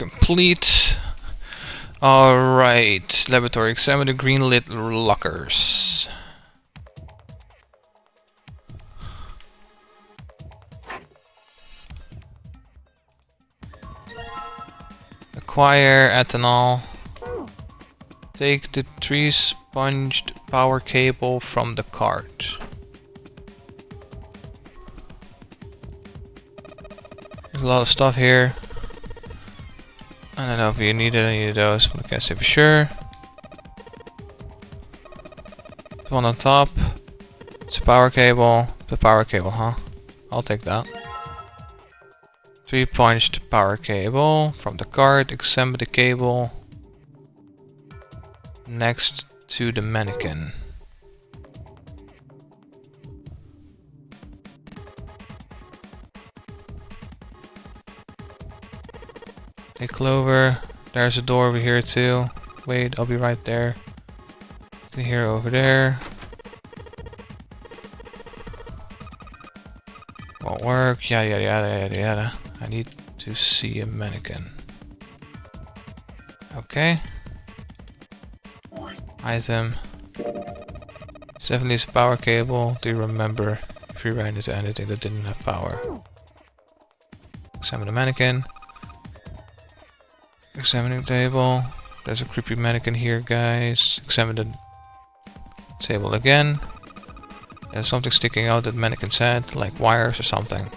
complete. Alright, laboratory, examine the green lit lockers. Acquire ethanol. Take the 3-sponged power cable from the cart. There's a lot of stuff here. I don't know if you need any of those, but I can't say for sure. There's one on top. It's a power cable. The power cable, huh? I'll take that. 3-punched power cable from the cart. Examine the cable next to the mannequin. Take Clover. There's a door over here too. Wait, I'll be right there. You can hear over there. Won't work. Yada yada yada yada yada. I need to see a mannequin. Okay. Item. Definitely is a power cable. Do you remember if you ran into anything that didn't have power? Examine the mannequin. Examining the table. There's a creepy mannequin here, guys. Examine the table again. There's something sticking out that mannequin said, like wires or something.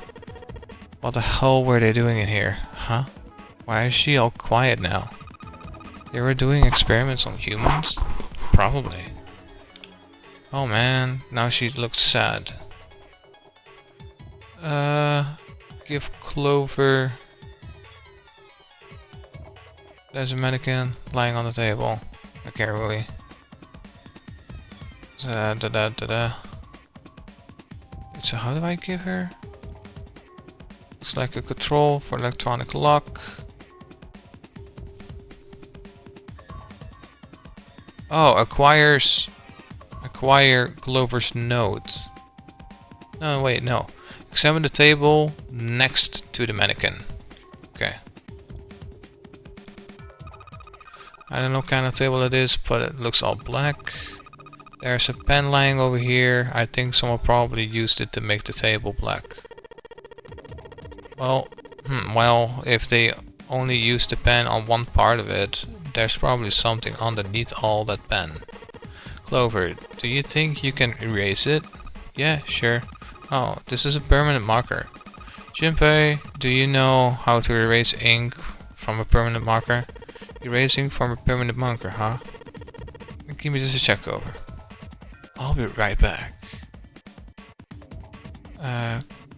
What the hell were they doing in here? Huh? Why is she all quiet now? They were doing experiments on humans? Probably. Oh man, now she looks sad. Give Clover. There's a mannequin lying on the table. I can't really. So how do I give her? It's like a control for electronic lock. Oh, acquire Clover's note. No, wait, no. Examine the table next to the mannequin. Okay. I don't know what kind of table it is, but it looks all black. There's a pen lying over here. I think someone probably used it to make the table black. Well, if they only used the pen on one part of it, there's probably something underneath all that pen. Clover, do you think you can erase it? Yeah, sure. Oh, this is a permanent marker. Junpei, do you know how to erase ink from a permanent marker? Erasing from a permanent marker, huh? Give me just a check over. I'll be right back.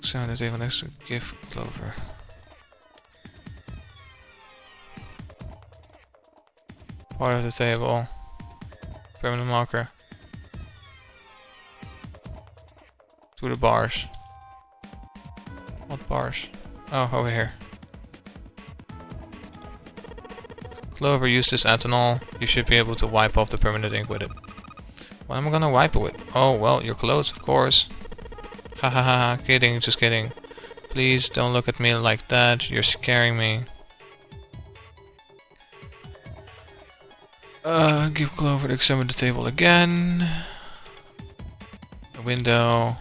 So on the table next to give Clover. Part of the table. Permanent marker. To the bars. What bars? Oh, over here. Clover, use this ethanol. You should be able to wipe off the permanent ink with it. What am I gonna wipe it with? Oh, well, your clothes, of course. Ha ha ha, kidding, just kidding. Please don't look at me like that, you're scaring me. Give Clover to examine the table again. A window.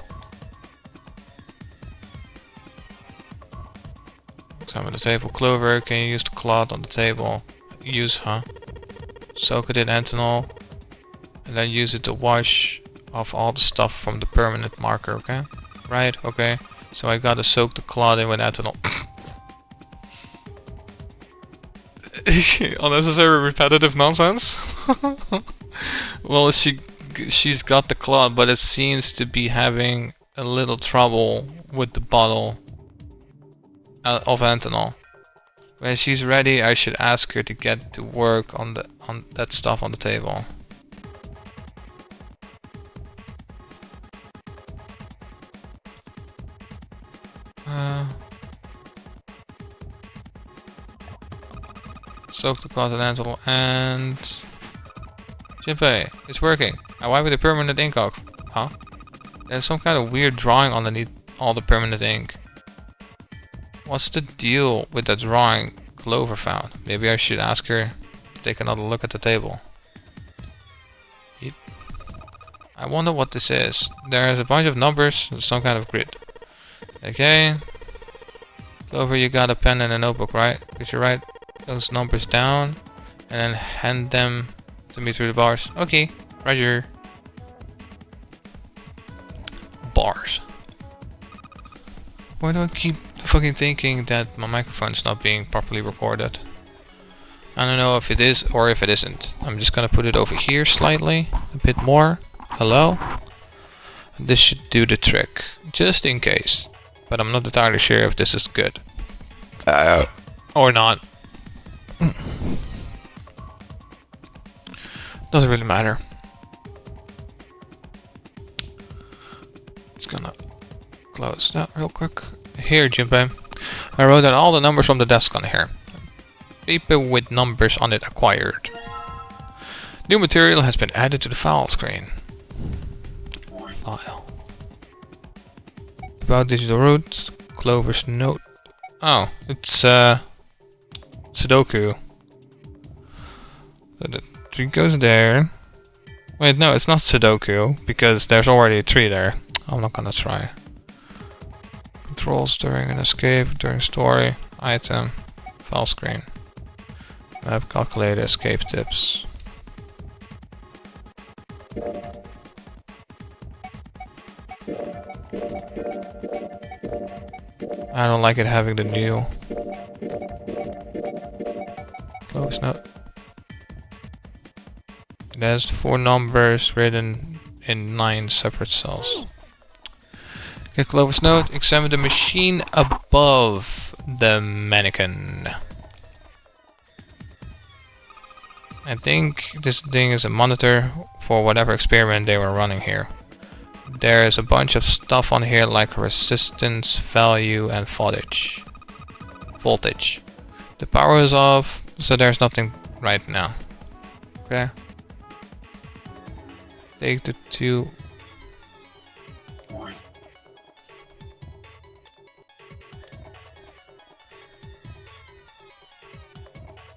Examine the table. Clover, can you use the cloth on the table? Use, huh? Soak it in ethanol. And then use it to wash off all the stuff from the permanent marker, okay? Right, okay. So I gotta soak the cloth in with ethanol. Unnecessary repetitive nonsense? Well, she's got the cloth, but it seems to be having a little trouble with the bottle of ethanol. When she's ready, I should ask her to get to work on that stuff on the table. Soak the cloth in ethanol and... Junpei, it's working. I wipe with the permanent ink off. Huh? There's some kind of weird drawing underneath all the permanent ink. What's the deal with that drawing? Clover found. Maybe I should ask her to take another look at the table. I wonder what this is. There's a bunch of numbers, some kind of grid. Okay. Clover, you got a pen and a notebook, right? Could you write those numbers down and then hand them to me through the bars? Okay, Roger. Bars. Why do I keep fucking thinking that my microphone is not being properly recorded? I don't know if it is or if it isn't. I'm just gonna put it over here slightly, a bit more. Hello? This should do the trick, just in case. But I'm not entirely sure if this is good. Or not. Doesn't really matter. Just gonna close that real quick. Here, Jinpei. I wrote down all the numbers from the desk on here. Paper with numbers on it acquired. New material has been added to the file screen. File. About digital roots. Clover's note. Oh, it's Sudoku. So the tree goes there. Wait, no, it's not Sudoku because there's already a tree there. I'm not gonna try. Controls during an escape, during story, item, file screen. Map, calculator, escape tips. I don't like it having the new. Close note. There's 4 numbers written in 9 separate cells. Okay, Clover's note. Examine the machine above the mannequin. I think this thing is a monitor for whatever experiment they were running here. There is a bunch of stuff on here like resistance, value, and voltage. The power is off, so there's nothing right now. Okay. Take the 2.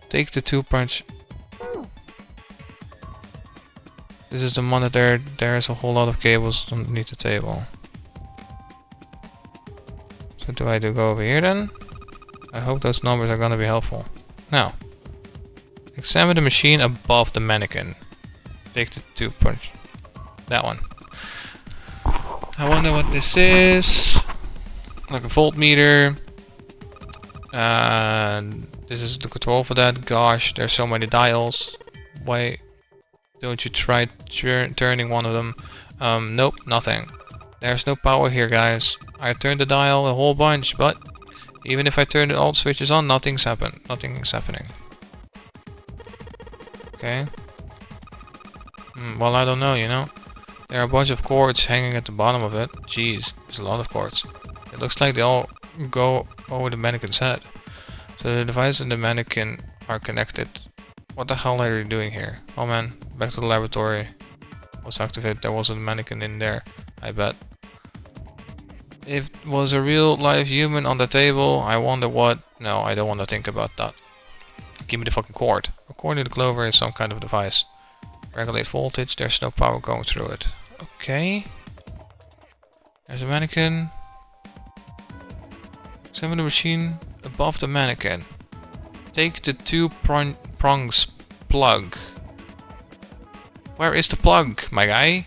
Take the 2 punch. This is the monitor. There's a whole lot of cables underneath the table. So do I go over here then? I hope those numbers are gonna be helpful. Now, examine the machine above the mannequin. Take the 2 punch. That one. I wonder what this is. Like a voltmeter. This is the control for that. Gosh, there's so many dials. Why don't you try turning one of them? Nope, nothing. There's no power here, guys. I turned the dial a whole bunch, but even if I turn all the switches on, nothing's happened. Nothing is happening. Okay. Well, I don't know, you know. There are a bunch of cords hanging at the bottom of it. Jeez, there's a lot of cords. It looks like they all go over the mannequin's head. So the device and the mannequin are connected. What the hell are you doing here? Oh man, back to the laboratory. Was activated. There was a mannequin in there, I bet. If it was a real live human on the table, I wonder what... No, I don't want to think about that. Give me the fucking cord. According to Clover, it's some kind of device. Regulate voltage, there's no power going through it. Okay. There's a mannequin. Examine the machine above the mannequin. Take the 2 prongs plug. Where is the plug, my guy?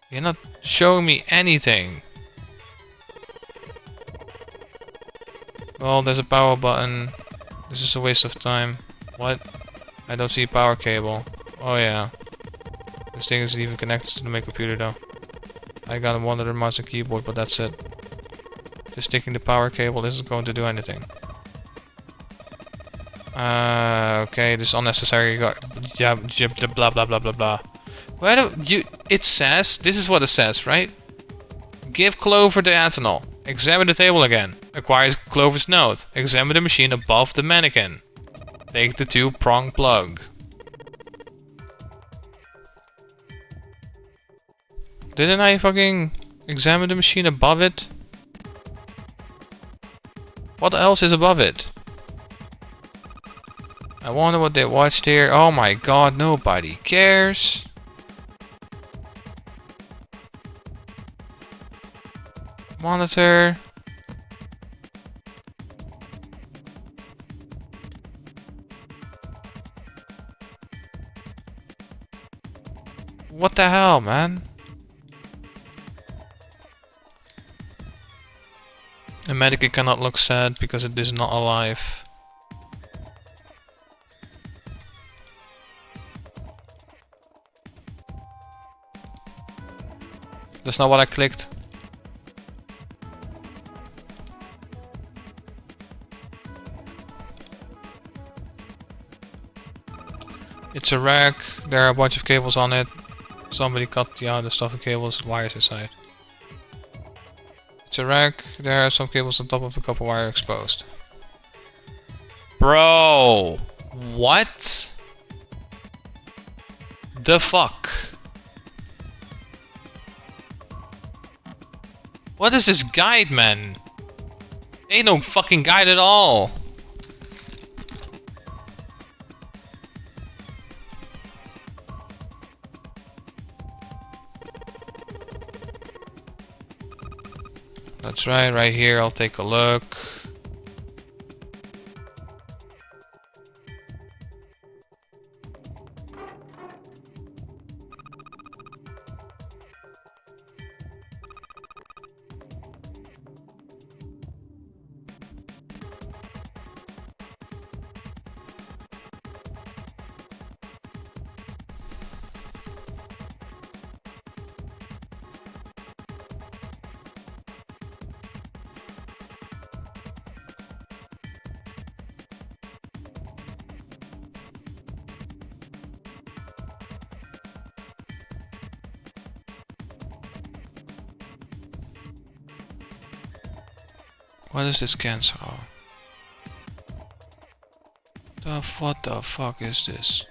You're not showing me anything. Well, there's a power button. This is a waste of time. What? I don't see a power cable. Oh yeah. This thing isn't even connected to my computer though. I got a monitor, mouse and keyboard, but that's it. Just taking the power cable isn't going to do anything. Okay, this is unnecessary. You got blah blah blah blah blah. Why don't you? It says, this is what it says, right? Give Clover the ethanol. Examine the table again. Acquire Clover's note. Examine the machine above the mannequin. Take the 2 prong plug. Didn't I fucking examine the machine above it? What else is above it? I wonder what they watched here. Oh my god, nobody cares. Monitor. What the hell, man? A mannequin cannot look sad because it is not alive. That's not what I clicked. It's a rack, there are a bunch of cables on it. Somebody cut the stuff and cables, wires inside. It's a rack, there are some cables on top of the copper wire exposed. Bro! What? The fuck? What is this guide, man? Ain't no fucking guide at all. That's right here, I'll take a look. What is this cancer? What the fuck is this?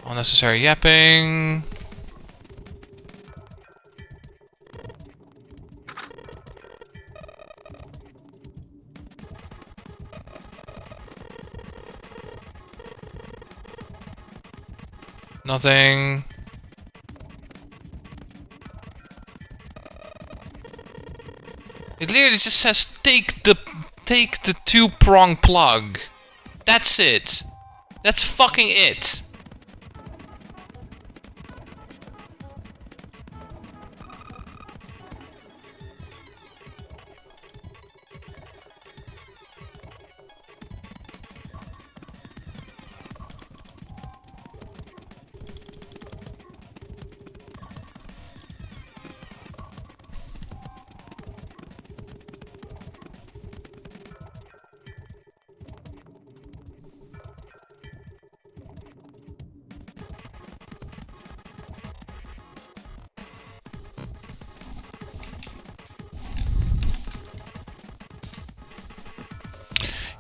Unnecessary yapping. Nothing. It literally just says take the 2-prong plug. That's it. That's fucking it.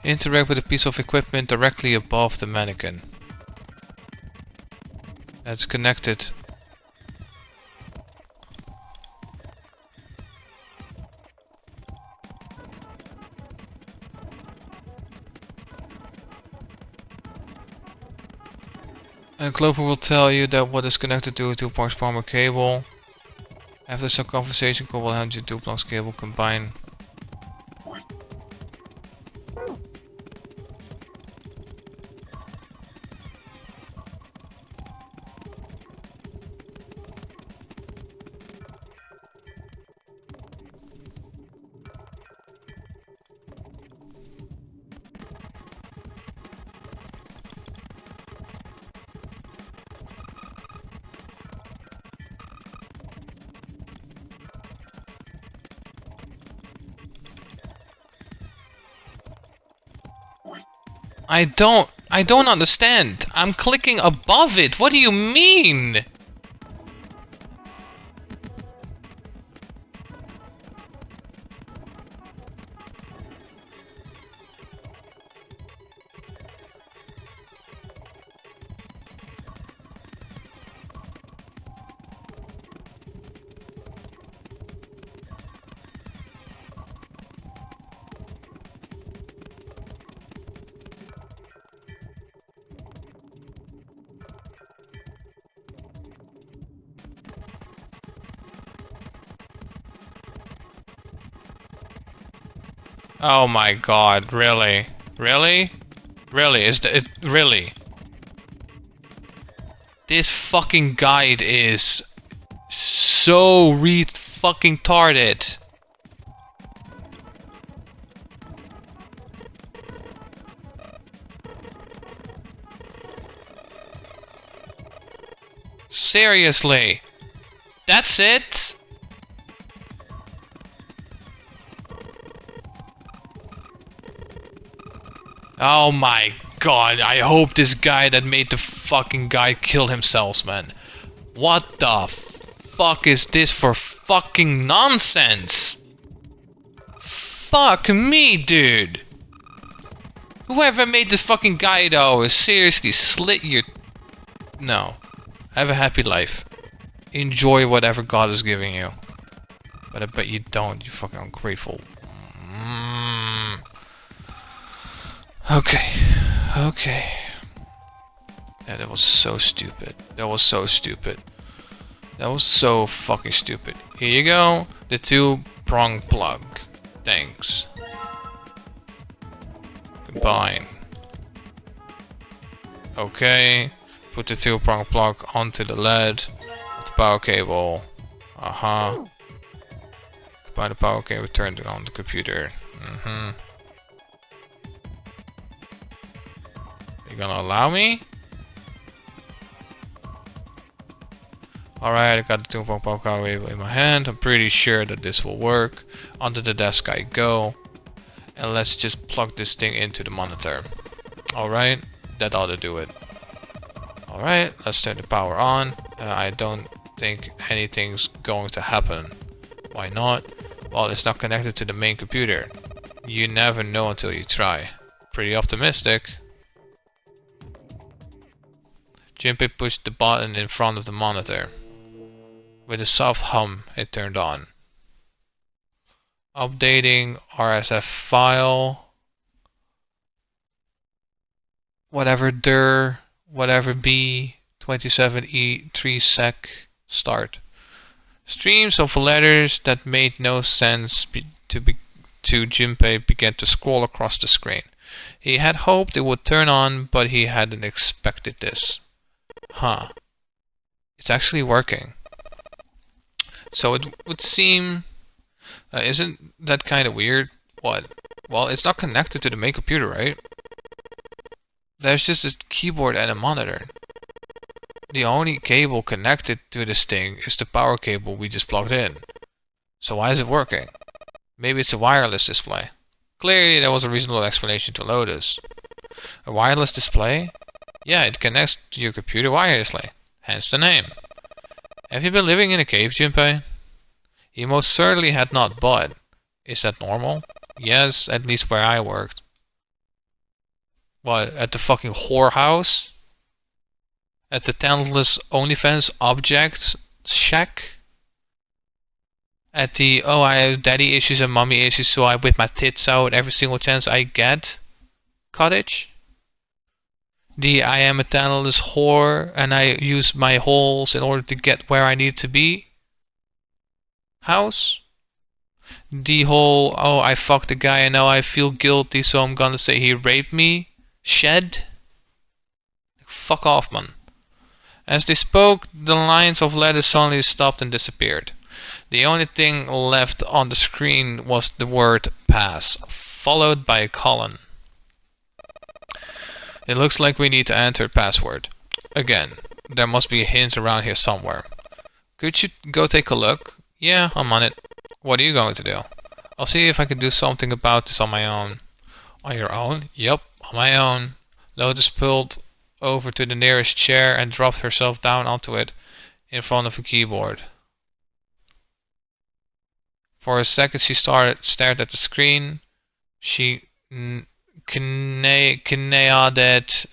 Interact with a piece of equipment directly above the mannequin. That's connected. And Clover will tell you that what is connected to a 2-prong cable. After some conversation, Clover will hand you 2-prong cable combine. I don't understand. I'm clicking above it. What do you mean? Oh my god, really? Really? Really? Is it really? This fucking guide is so fucking tarded. Seriously. That's it? Oh my god, I hope this guy that made the fucking guide killed himself, man. What the fuck is this for fucking nonsense? Fuck me, dude. Whoever made this fucking guide, though, is seriously slit your... No. Have a happy life. Enjoy whatever God is giving you. But I bet you don't, you fucking ungrateful. Okay. Okay. Yeah, that was so stupid. That was so stupid. That was so fucking stupid. Here you go. The 2-prong plug. Thanks. Combine. Okay. Put the 2-prong plug onto the LED with the power cable. Combine the power cable, turn it on the computer. You gonna allow me? Alright, I got the 2-prong power cable in my hand. I'm pretty sure that this will work. Onto the desk I go. And let's just plug this thing into the monitor. Alright, that ought to do it. Alright, let's turn the power on. I don't think anything's going to happen. Why not? Well, it's not connected to the main computer. You never know until you try. Pretty optimistic. Junpei pushed the button in front of the monitor. With a soft hum, it turned on. Updating RSF file. Whatever dir, whatever b, 27e3 sec, start. Streams of letters that made no sense to Junpei began to scroll across the screen. He had hoped it would turn on, but he hadn't expected this. Huh. It's actually working. So it would seem... isn't that kind of weird? What? Well, it's not connected to the main computer, right? There's just a keyboard and a monitor. The only cable connected to this thing is the power cable we just plugged in. So why is it working? Maybe it's a wireless display. Clearly there was a reasonable explanation to Lotus. A wireless display? Yeah, it connects to your computer wirelessly. Hence the name. Have you been living in a cave, Junpei? He most certainly had not, but... Is that normal? Yes, at least where I worked. What, at the fucking whorehouse? At the talentless OnlyFans object shack? At the, oh, I have daddy issues and mommy issues, so I whip my tits out every single chance I get cottage? The I am a talentless whore and I use my holes in order to get where I need to be house? The whole, oh, I fucked a guy and now I feel guilty, so I'm gonna say he raped me shed? Fuck off, man. As they spoke, the lines of letters suddenly stopped and disappeared. The only thing left on the screen was the word pass, followed by a colon. It looks like we need to enter a password. Again, there must be a hint around here somewhere. Could you go take a look? Yeah, I'm on it. What are you going to do? I'll see if I can do something about this on my own. On your own? Yup, On my own, Lotus pulled over to the nearest chair and dropped herself down onto it in front of a keyboard. For a second she stared at the screen. She canaed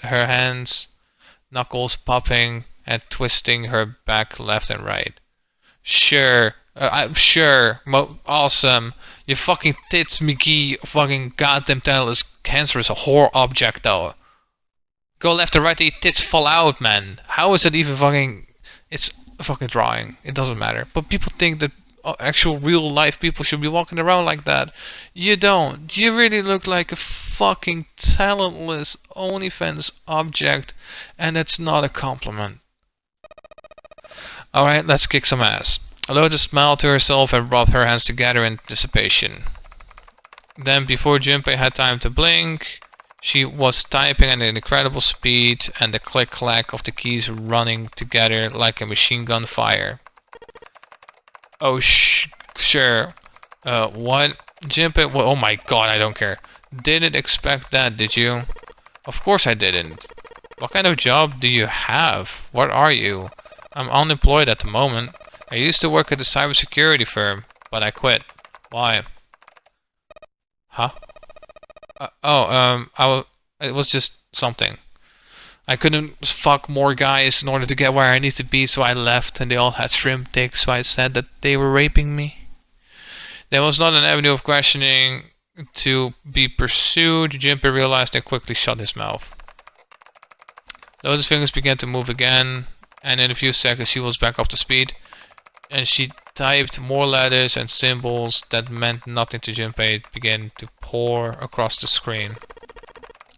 her hands, knuckles popping and twisting her back left and right. Sure, sure, awesome. Your fucking tits, Mickey, fucking goddamn tail is cancerous, a horror object though. Go left or right, your tits fall out, man. How is it even fucking... It's a fucking drawing. It doesn't matter. But people think that actual real life people should be walking around like that. You don't. You really look like a fucking talentless OnlyFans object, and that's not a compliment. Alright, let's kick some ass. Lotus smiled to herself and rubbed her hands together in anticipation. Then, before Junpei had time to blink, she was typing at an incredible speed and the click-clack of the keys running together like a machine gun fire. Oh, sure. What? Junpei? Well, oh my god, I don't care. Didn't expect that, did you? Of course I didn't. What kind of job do you have? What are you? I'm unemployed at the moment. I used to work at a cybersecurity firm, but I quit. Why? Huh? It was just something. I couldn't fuck more guys in order to get where I need to be, so I left, and they all had shrimp dicks, so I said that they were raping me. There was not an avenue of questioning to be pursued. Junpei realized and quickly shut his mouth. Lotus' fingers began to move again, and in a few seconds she was back up to speed, and she typed more letters and symbols that meant nothing to Junpei began to pour across the screen.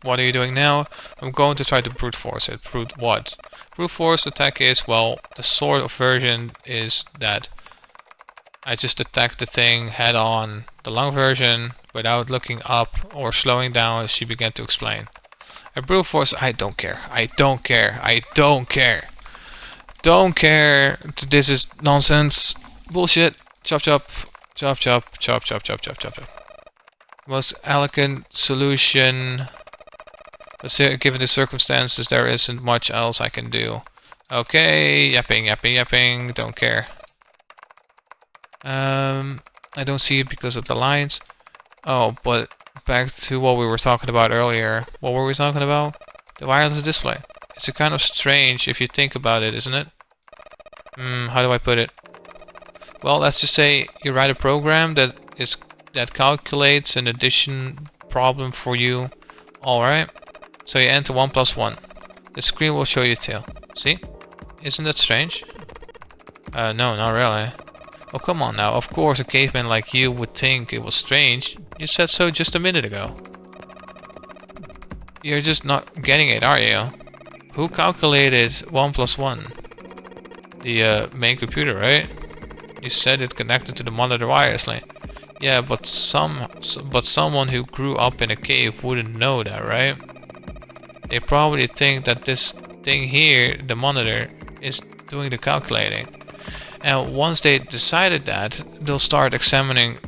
What are you doing now? I'm going to try to brute force it. Brute what? Brute force attack is, well, the sort of version is that I just attack the thing head on. The long version, without looking up or slowing down, she began to explain. A brute force, I don't care. I don't care. I don't care. Don't care. This is nonsense. Bullshit. Chop chop. Chop chop. Chop chop chop chop chop chop. Most elegant solution. Given the circumstances, there isn't much else I can do. Okay, yapping, yapping, yapping. Don't care. I don't see it because of the lines. Oh, but back to what we were talking about earlier. What were we talking about? The wireless display. It's a kind of strange if you think about it, isn't it? How do I put it? Well, let's just say you write a program that calculates an addition problem for you. Alright. So you enter 1 plus 1. The screen will show you 2. See? Isn't that strange? No, not really. Oh, come on now. Of course a caveman like you would think it was strange. You said so just a minute ago. You're just not getting it, are you? Who calculated 1 plus 1? The main computer, right? You said it connected to the monitor wirelessly. Yeah, but someone who grew up in a cave wouldn't know that, right? They probably think that this thing here, the monitor, is doing the calculating. And once they decided that, they'll start examining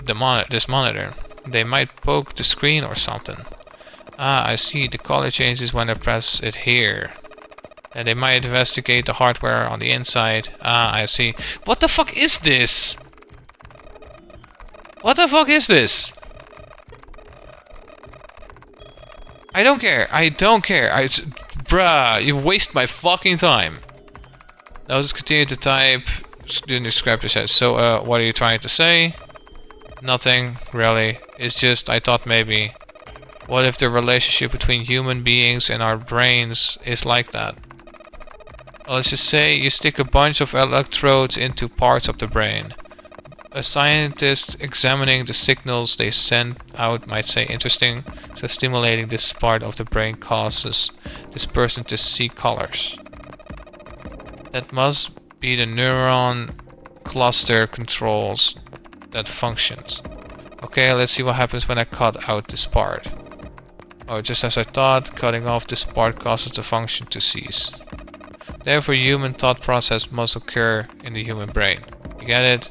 this monitor. They might poke the screen or something. Ah, I see. The color changes when I press it here. And they might investigate the hardware on the inside. Ah, I see. What the fuck is this? What the fuck is this? I don't care. I don't care. Bruh, you waste my fucking time. I'll just continue to type. Doing the script says. So, what are you trying to say? Nothing, really. It's just, I thought maybe. What if the relationship between human beings and our brains is like that? Well, let's just say you stick a bunch of electrodes into parts of the brain. A scientist examining the signals they send out might say interesting, so stimulating this part of the brain causes this person to see colors. That must be the neuron cluster controls that functions. Okay, let's see what happens when I cut out this part. Oh, just as I thought, cutting off this part causes the function to cease. Therefore, human thought process must occur in the human brain. You get it?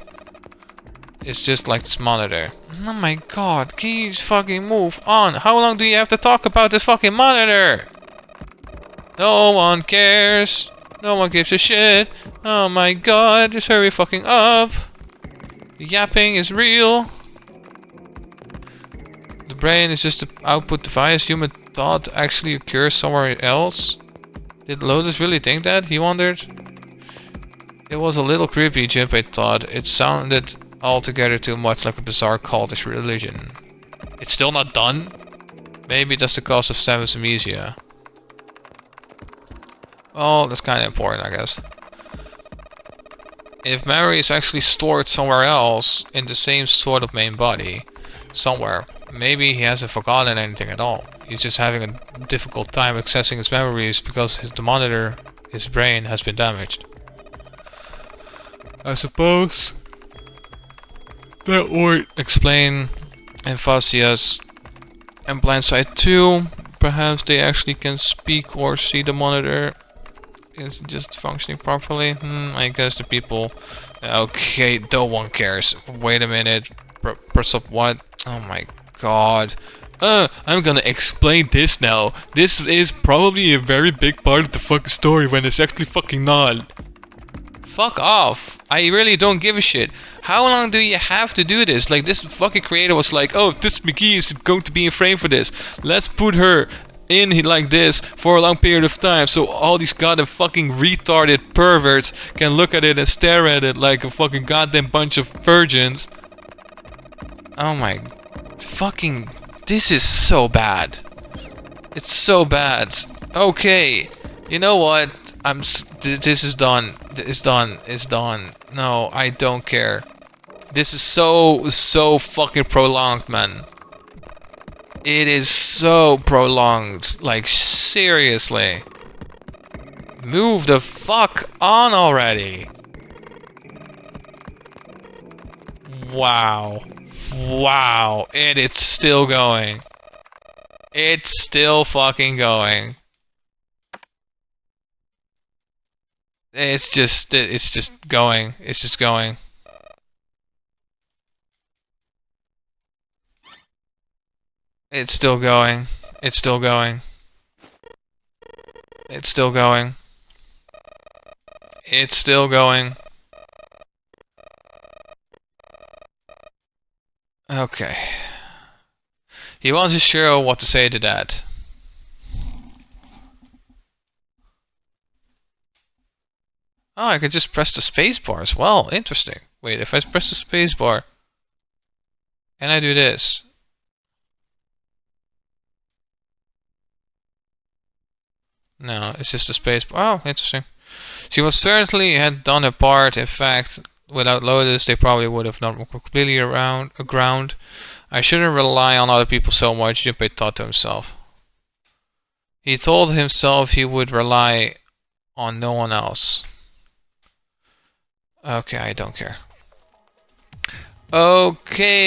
It's just like this monitor. Oh my god, can you just fucking move on? How long do you have to talk about this fucking monitor? No one cares. No one gives a shit. Oh my god, just hurry fucking up. The yapping is real. The brain is just the output device. Human thought actually occurs somewhere else. Did Lotus really think that? He wondered. It was a little creepy, Jinpei thought. It sounded altogether too much like a bizarre cultish religion. It's still not done? Maybe that's the cause of Samus amnesia. Oh, that's kind of important, I guess. If memory is actually stored somewhere else, in the same sort of main body, somewhere, maybe he hasn't forgotten anything at all. He's just having a difficult time accessing his memories because the monitor, his brain, has been damaged. I suppose that would explain Emphasia's and Blindsight 2. Perhaps they actually can speak or see the monitor is just functioning properly. I guess the people... Okay, no one cares. Wait a minute. Press up what? Oh my god. I'm gonna explain this now. This is probably a very big part of the fucking story when it's actually fucking not. Fuck off. I really don't give a shit. How long do you have to do this? Like, this fucking creator was like, oh, this McGee is going to be in frame for this. Let's put her in like this for a long period of time so all these goddamn fucking retarded perverts can look at it and stare at it like a fucking goddamn bunch of virgins. Oh my fucking... This is so bad. It's so bad. Okay. You know what? This is done. It's done. It's done. No, I don't care. This is so fucking prolonged, man. It is so prolonged. Like, seriously. Move the fuck on already. Wow. Wow. And it's still going. It's still fucking going. It's just going. It's just going. It's still going. It's still going. It's still going. It's still going. Okay. He wasn't sure what to say to that. Oh, I could just press the spacebar as well. Interesting. Wait, if I press the spacebar, and I do this. No, it's just a spacebar. Oh, interesting. She was certainly had done her part. In fact, without Lotus, they probably would have not completely aground. I shouldn't rely on other people so much, Junpei thought to himself. He told himself he would rely on no one else. Okay, I don't care. Okay.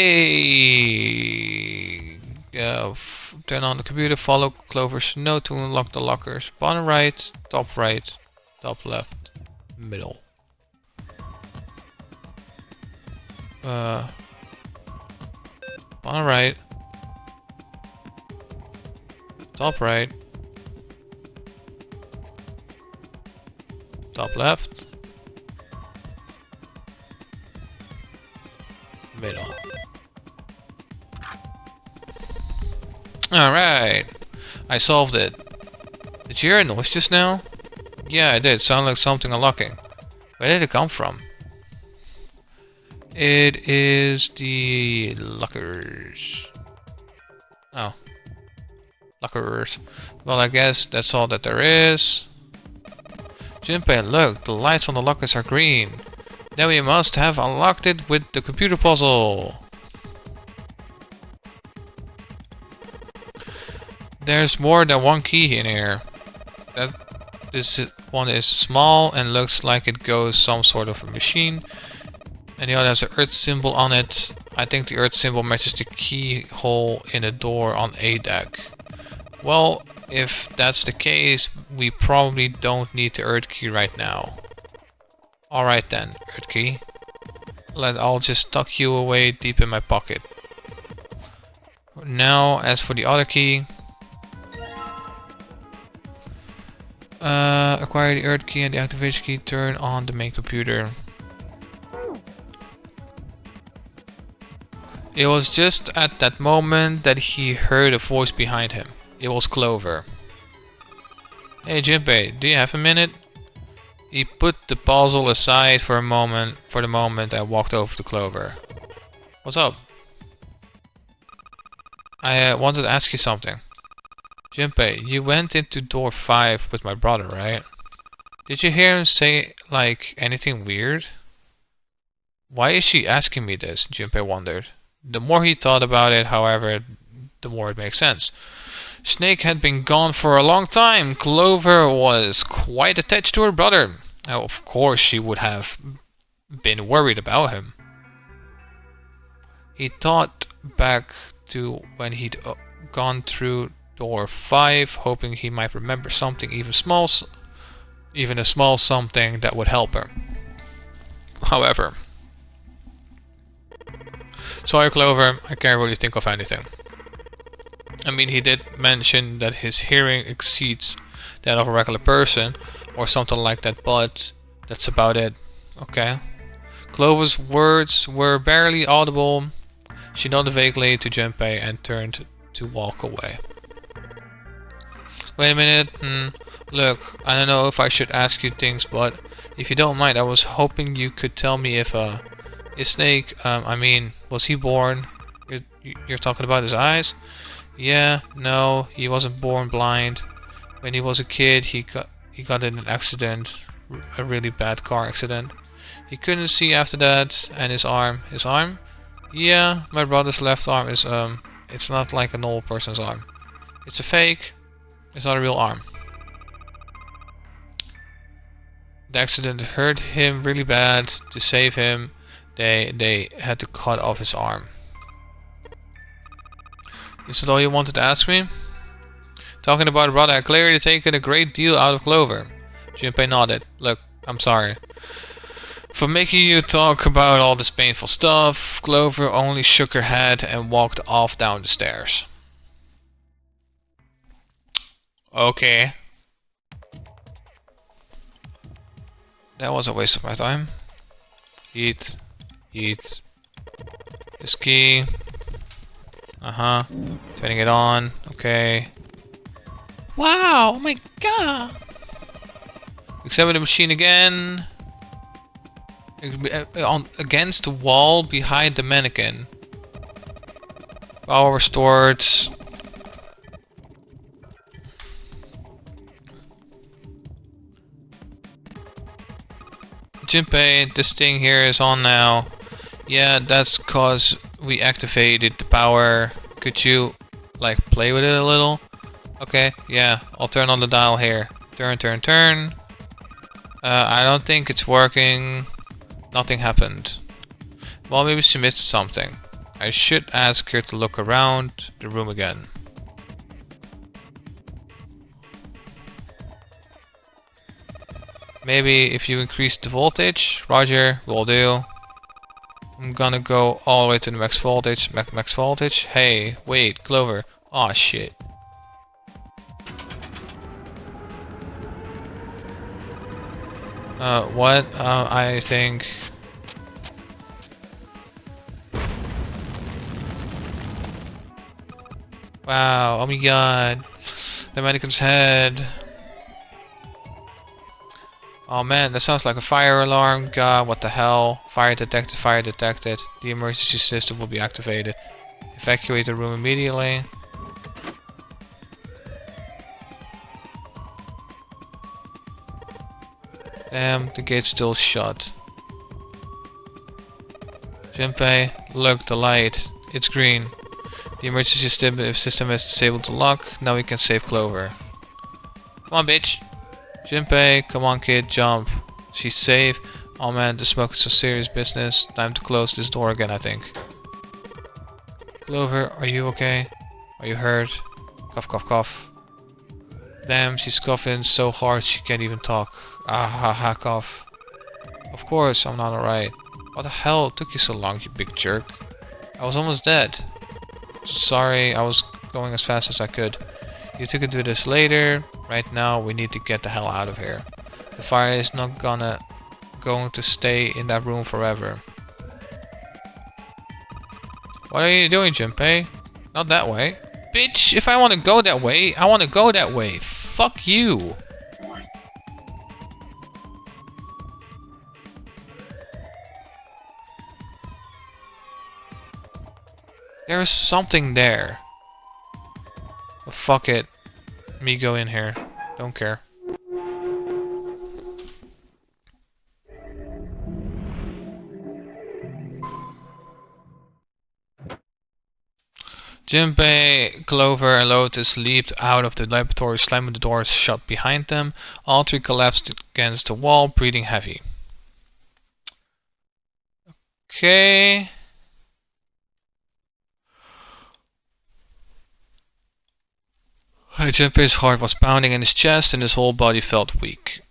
Turn on the computer, follow Clover's note to unlock the lockers. Bottom right, top left, middle. Bottom right, top right, top left, middle. Alright, I solved it. Did you hear a noise just now? Yeah, I did. It sounded like something unlocking. Where did it come from? It is the lockers. Oh. Lockers. Well, I guess that's all that there is. Junpei, look, the lights on the lockers are green. Then we must have unlocked it with the computer puzzle. There's more than one key in here. This one is small and looks like it goes some sort of a machine. And the other has an earth symbol on it. I think the earth symbol matches the keyhole in a door on A deck. Well, if that's the case, we probably don't need the earth key right now. Alright then, earth key. I'll just tuck you away deep in my pocket. Now, as for the other key, acquire the Earth key and the activation key. Turn on the main computer. It was just at that moment that he heard a voice behind him. It was Clover. Hey Jinpei, do you have a minute? He put the puzzle aside for the moment, and walked over to Clover. What's up? I wanted to ask you something. Jinpei, you went into door 5 with my brother, right? Did you hear him say, like, anything weird? Why is she asking me this? Junpei wondered. The more he thought about it, however, the more it makes sense. Snake had been gone for a long time. Clover was quite attached to her brother. Of course she would have been worried about him. He thought back to when he'd gone through door 5, hoping he might remember something even a small something that would help her. However, sorry Clover, I can't really think of anything. I mean, he did mention that his hearing exceeds that of a regular person, or something like that, but that's about it. Okay. Clover's words were barely audible. She nodded vaguely to Junpei and turned to walk away. Wait a minute. Look, I don't know if I should ask you things, but if you don't mind, I was hoping you could tell me if Snake, I mean, was he born? You're talking about his eyes? Yeah, no, he wasn't born blind. When he was a kid, he got in an accident, a really bad car accident. He couldn't see after that, and his arm? Yeah, my brother's left arm is it's not like a normal person's arm. It's a fake. It's not a real arm. The accident hurt him really bad. To save him, they had to cut off his arm. Is that all you wanted to ask me? Talking about a brother, I clearly taken a great deal out of Clover. Junpei nodded. Look, I'm sorry for making you talk about all this painful stuff. Clover only shook her head and walked off down the stairs. Okay. That was a waste of my time. Eat. This key. Turning it on. Okay. Wow, oh my god. Examine the machine again. Against the wall behind the mannequin. Power restored. Junpei, this thing here is on now. Yeah, that's cause we activated the power. Could you, like, play with it a little? Okay, yeah, I'll turn on the dial here. Turn. I don't think it's working. Nothing happened. Well, maybe she missed something. I should ask her to look around the room again. Maybe if you increase the voltage. Roger, will do. I'm gonna go all the way to the max voltage. Max voltage. Hey, wait, Clover. Aw, shit. What? I think... Wow, oh my god. The mannequin's head. Oh man, that sounds like a fire alarm. God, what the hell? Fire detected, fire detected. The emergency system will be activated. Evacuate the room immediately. Damn, the gate's still shut. Junpei, look, the light. It's green. The emergency system has disabled the lock. Now we can save Clover. Come on, bitch. Junpei, come on kid, jump. She's safe. Oh man, the smoke is some serious business. Time to close this door again, I think. Clover, are you okay? Are you hurt? Cough, cough, cough. Damn, she's coughing so hard she can't even talk. Ah ha ha, cough. Of course, I'm not alright. What the hell took you so long, you big jerk? I was almost dead. Sorry, I was going as fast as I could. You two can do this later. Right now, we need to get the hell out of here. The fire is not going to stay in that room forever. What are you doing, Junpei? Not that way. Bitch, if I want to go that way, I want to go that way. Fuck you. There's something there. But fuck it. Me go in here. Don't care. Junpei, Clover, and Lotus leaped out of the laboratory, slamming the doors shut behind them. All three collapsed against the wall, breathing heavy. Okay. Junpei's heart was pounding in his chest and his whole body felt weak.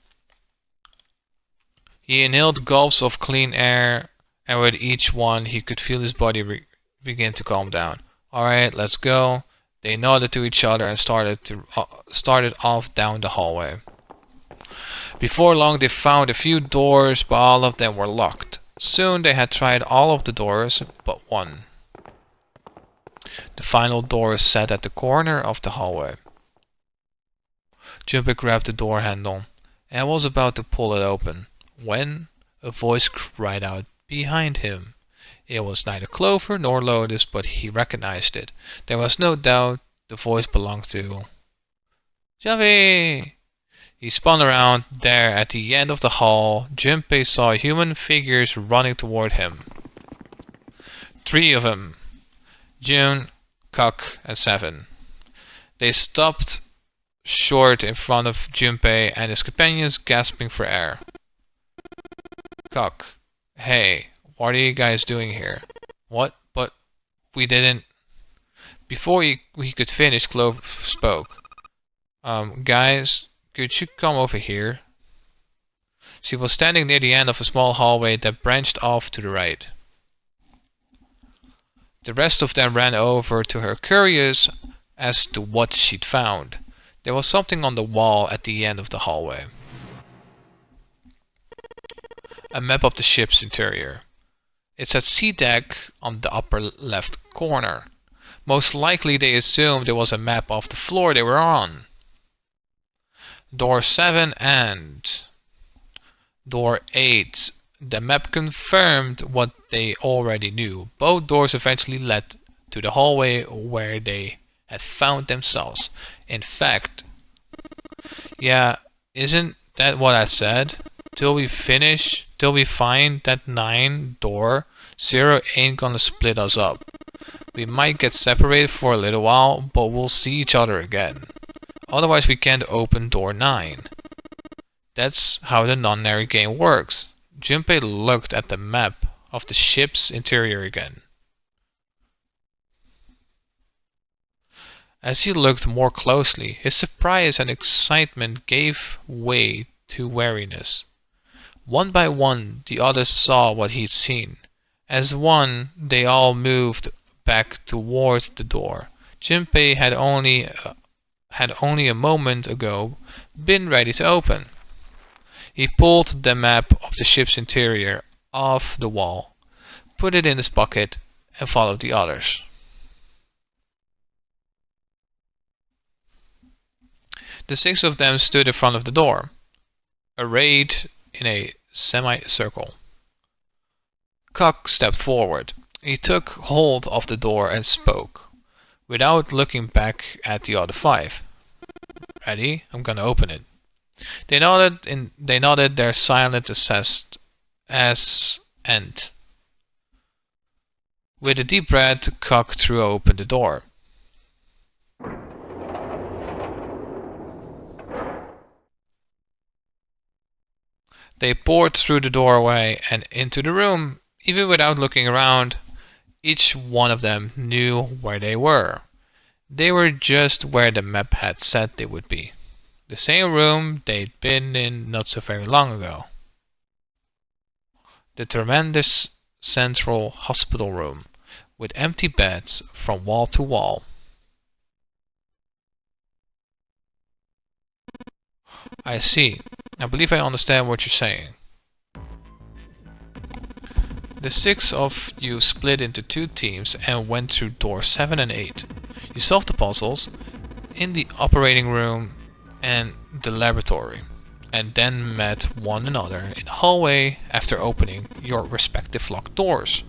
He inhaled gulps of clean air, and with each one he could feel his body begin to calm down. Alright, let's go. They nodded to each other and started off down the hallway. Before long they found a few doors, but all of them were locked. Soon they had tried all of the doors but one. The final door sat at the corner of the hallway. Junpei grabbed the door handle and was about to pull it open when a voice cried out behind him. It was neither Clover nor Lotus, but he recognized it. There was no doubt the voice belonged to Junpei. He spun around. There at the end of the hall, Junpei saw human figures running toward him. 3 of them. June, Cock, and Seven. They stopped short in front of Junpei and his companions, gasping for air. Cock, hey, what are you guys doing here? What? But we didn't... Before he could finish, Clover spoke. Guys, could you come over here? She was standing near the end of a small hallway that branched off to the right. The rest of them ran over to her, curious as to what she'd found. There was something on the wall at the end of the hallway. A map of the ship's interior. It said sea deck on the upper left corner. Most likely they assumed it was a map of the floor they were on. Door 7 and Door 8. The map confirmed what they already knew. Both doors eventually led to the hallway where they had found themselves. In fact, yeah, isn't that what I said? Till we find that 9 door, 0 ain't gonna split us up. We might get separated for a little while, but we'll see each other again. Otherwise we can't open door 9. That's how the non-linear game works. Junpei looked at the map of the ship's interior again. As he looked more closely, his surprise and excitement gave way to wariness. One by one, the others saw what he'd seen. As one, they all moved back toward the door. Junpei had only a moment ago been ready to open. He pulled the map of the ship's interior off the wall, put it in his pocket, and followed the others. The 6 of them stood in front of the door, arrayed in a semicircle. Cock stepped forward. He took hold of the door and spoke, without looking back at the other 5. Ready? I'm gonna open it. They nodded their silent assent. With a deep breath, Cock threw open the door. They poured through the doorway and into the room, even without looking around. Each one of them knew where they were. They were just where the map had said they would be. The same room they'd been in not so very long ago. The tremendous central hospital room, with empty beds from wall to wall. I see. I believe I understand what you're saying. The 6 of you split into 2 teams and went through doors 7 and 8. You solved the puzzles in the operating room and the laboratory, and then met one another in the hallway after opening your respective locked doors.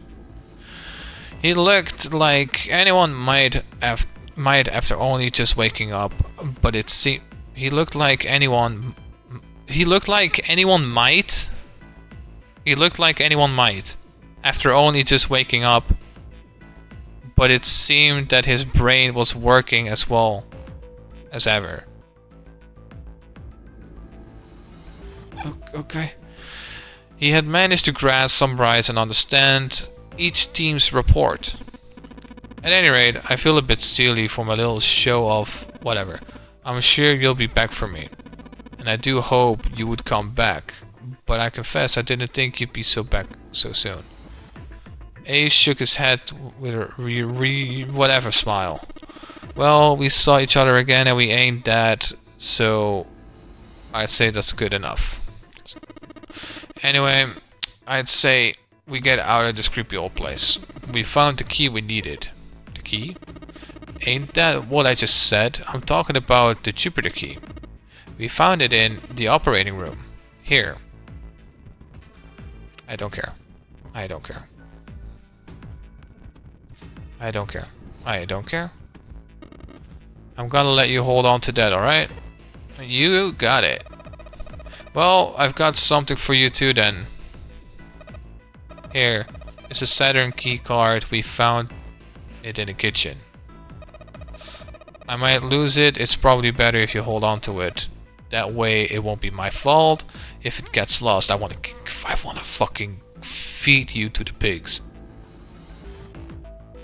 He looked like anyone might after only just waking up, but it seemed he looked like anyone might after only just waking up, but it seemed that his brain was working as well as ever. Okay. He had managed to grasp, summarize and understand each team's report. At any rate, I feel a bit silly for my little show of whatever. I'm sure you'll be back for me. And I do hope you would come back. But I confess I didn't think you'd be back so soon. Ace shook his head with a whatever smile. Well, we saw each other again and we ain't that, so I'd say that's good enough. Anyway, I'd say we get out of this creepy old place. We found the key we needed. The key? Ain't that what I just said? I'm talking about the Jupiter key. We found it in the operating room. Here. I don't care. I don't care. I don't care. I don't care. I'm gonna let you hold on to that, alright? You got it. Well, I've got something for you too then. Here, it's a Saturn key card. We found it in the kitchen. I might lose it. It's probably better if you hold on to it. That way it won't be my fault. If it gets lost, I wanna fucking feed you to the pigs.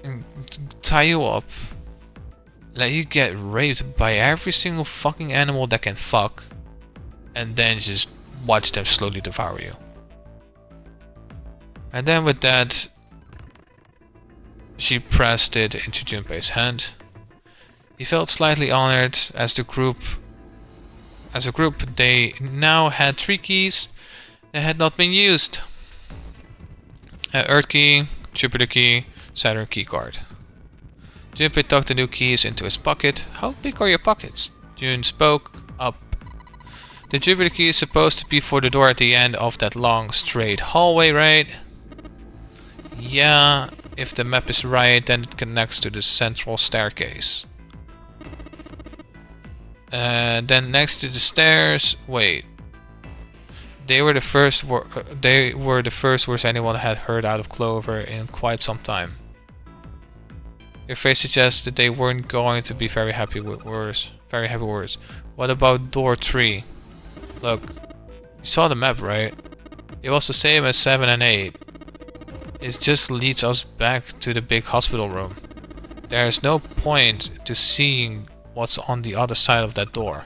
And tie you up. Let you get raped by every single fucking animal that can fuck. And then just watch them slowly devour you. And then with that, she pressed it into Junpei's hand. He felt slightly honored as a group, they now had 3 keys that had not been used. Earth key, Jupiter key, Saturn key card. Junpei tucked the new keys into his pocket. How big are your pockets? Jun spoke up. The Jupiter key is supposed to be for the door at the end of that long straight hallway, right? Yeah, if the map is right, then it connects to the central staircase. Then next to the stairs, wait. They were the first words anyone had heard out of Clover in quite some time. Your face suggests that they weren't going to be very happy with words. Very heavy words. What about door 3? Look, you saw the map, right? It was the same as 7 and 8. It just leads us back to the big hospital room. There is no point to seeing what's on the other side of that door.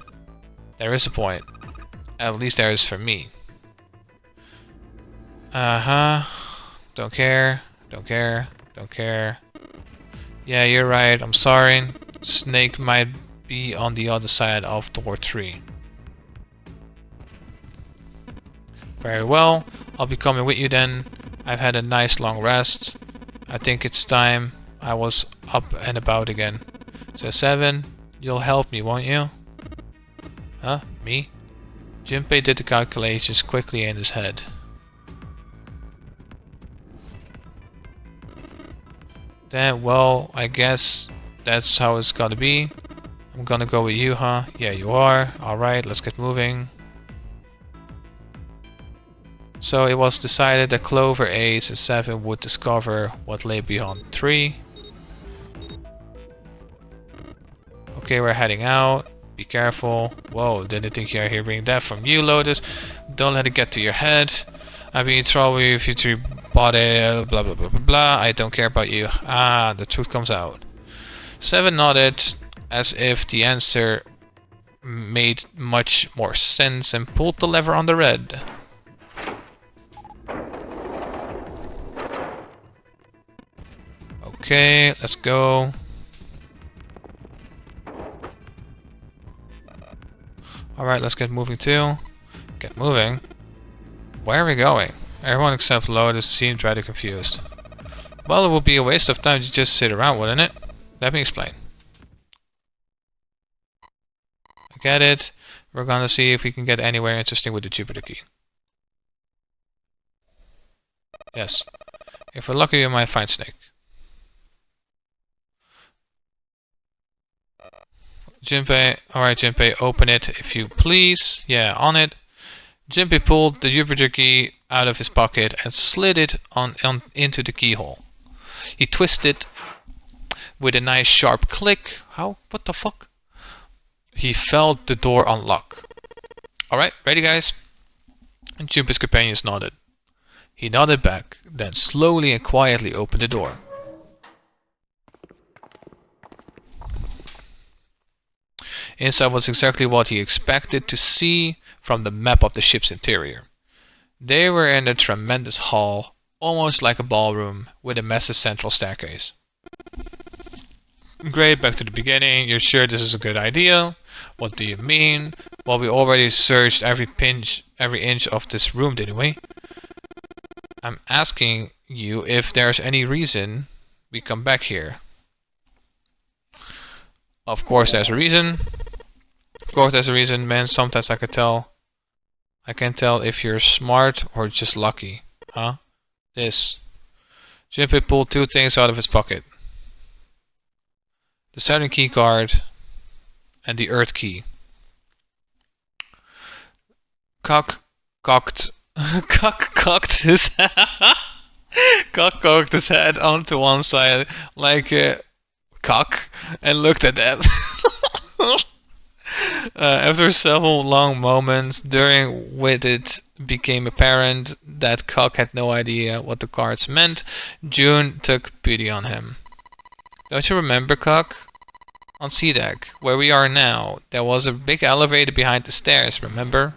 There is a point. At least there is for me. Don't care. Don't care. Don't care. Yeah, you're right. I'm sorry. Snake might be on the other side of door 3. Very well. I'll be coming with you then. I've had a nice long rest. I think it's time I was up and about again. So 7, you'll help me, won't you? Huh? Me? Junpei did the calculations quickly in his head. Then, well, I guess that's how it's gotta be. I'm gonna go with you, huh? Yeah, you are. Alright, let's get moving. So it was decided that Clover, Ace and 7 would discover what lay beyond 3. Okay, we're heading out. Be careful. Whoa, didn't think you're hearing that from you, Lotus. Don't let it get to your head. I'd be in trouble if you 3 bought it, blah blah blah blah blah. I don't care about you. Ah, the truth comes out. 7 nodded as if the answer made much more sense and pulled the lever on the red. Okay, let's go. Alright, let's get moving too. Get moving? Where are we going? Everyone except Lotus seemed rather confused. Well, it would be a waste of time to just sit around, wouldn't it? Let me explain. I get it. We're gonna see if we can get anywhere interesting with the Jupiter key. Yes. If we're lucky, we might find Snake. Junpei, alright Junpei, open it if you please. Yeah, on it. Junpei pulled the Jupiter key out of his pocket and slid it on into the keyhole. He twisted with a nice sharp click. How? What the fuck? He felt the door unlock. Alright, ready guys? And Junpei's companions nodded. He nodded back, then slowly and quietly opened the door. Inside was exactly what he expected to see from the map of the ship's interior. They were in a tremendous hall, almost like a ballroom, with a massive central staircase. Great, back to the beginning. You're sure this is a good idea? What do you mean? Well, we already searched every inch of this room, didn't we? I'm asking you if there's any reason we come back here. Of course there's a reason. Of course there's a reason, man. Sometimes I can tell if you're smart or just lucky. Huh? This. Junpei pulled two things out of his pocket. The Saturn key card and the Earth key. Cocked his cocked his head onto one side like a cock and looked at that. After several long moments, during which it became apparent that Cock had no idea what the cards meant, June took pity on him. Don't you remember, Cock? On C-Deck, where we are now, there was a big elevator behind the stairs, remember?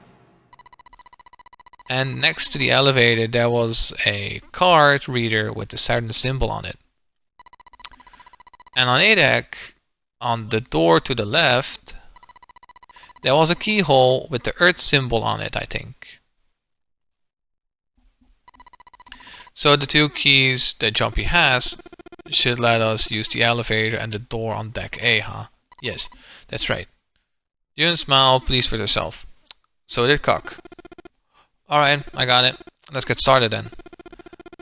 And next to the elevator there was a card reader with the Saturn symbol on it. And on A-Deck, on the door to the left, there was a keyhole with the Earth symbol on it, I think. So the two keys that Jumpy has should let us use the elevator and the door on deck A, huh? Yes, that's right. June smiled, pleased with herself. So did Cock. Alright, I got it. Let's get started then.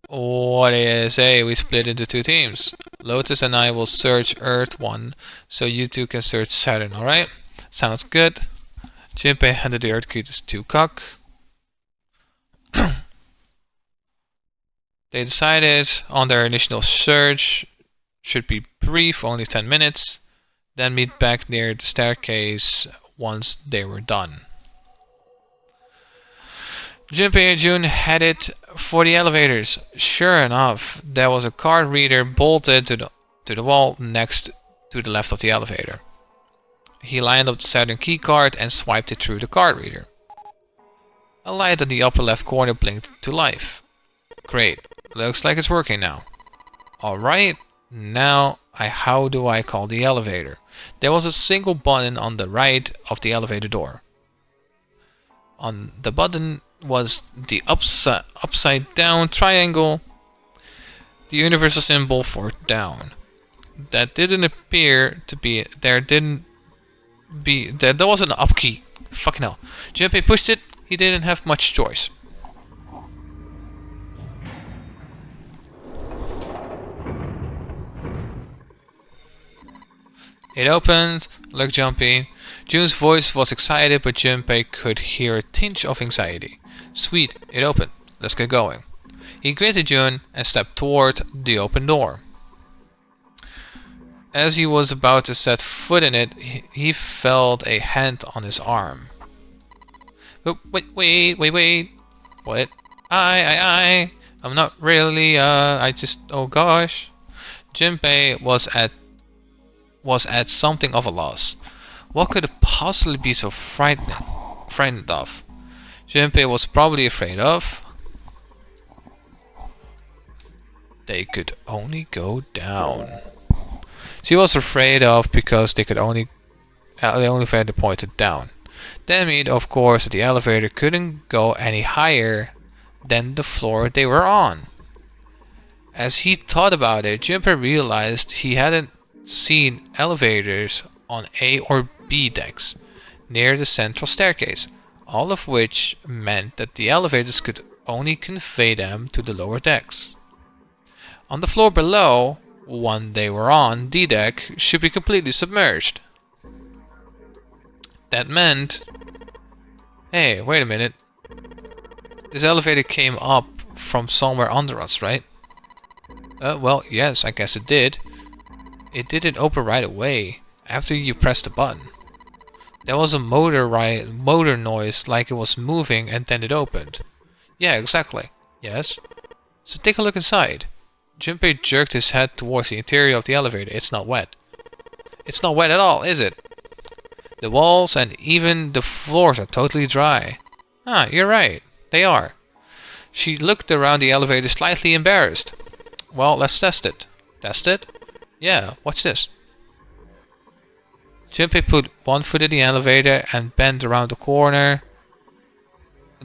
What do you say we split into two teams? Lotus and I will search Earth 1, so you two can search Saturn, alright? Sounds good. Junpei handed the Earth key to Cock. They decided on their initial search should be brief, only 10 minutes, then meet back near the staircase once they were done. Junpei and June headed for the elevators. Sure enough, there was a card reader bolted to the wall next to the left of the elevator. He lined up the Saturn key card and swiped it through the card reader. A light on the upper left corner blinked to life. Great, looks like it's working now. Alright, now how do I call the elevator? There was a single button on the right of the elevator door. On the button was the upside down triangle, the universal symbol for down. That didn't appear to be there. There was an up key. Fucking hell. Junpei pushed it. He didn't have much choice. It opened. Look, Junpei. June's voice was excited, but Junpei could hear a tinge of anxiety. Sweet, it opened. Let's get going. He greeted June and stepped toward the open door. As he was about to set foot in it, he felt a hand on his arm. Oh, wait. What? I'm not really, oh gosh. Junpei was at something of a loss. What could it possibly be so frightened of? Junpei was probably afraid of they could only go down. She was afraid of because they only found the pointed down. That meant, of course, that the elevator couldn't go any higher than the floor they were on. As he thought about it, Jumper realized he hadn't seen elevators on A or B decks near the central staircase, all of which meant that the elevators could only convey them to the lower decks. On the floor below, one they were on, D deck, should be completely submerged. That meant... Hey, wait a minute. This elevator came up from somewhere under us, right? Well, yes, I guess it did. It didn't open right away, after you pressed the button. There was a motor noise like it was moving and then it opened. Yeah, exactly. Yes. So take a look inside. Junpei jerked his head towards the interior of the elevator. It's not wet. It's not wet at all, is it? The walls and even the floors are totally dry. Ah, you're right. They are. She looked around the elevator slightly embarrassed. Well, let's test it. Test it? Yeah, watch this. Junpei put one foot in the elevator and bent around the corner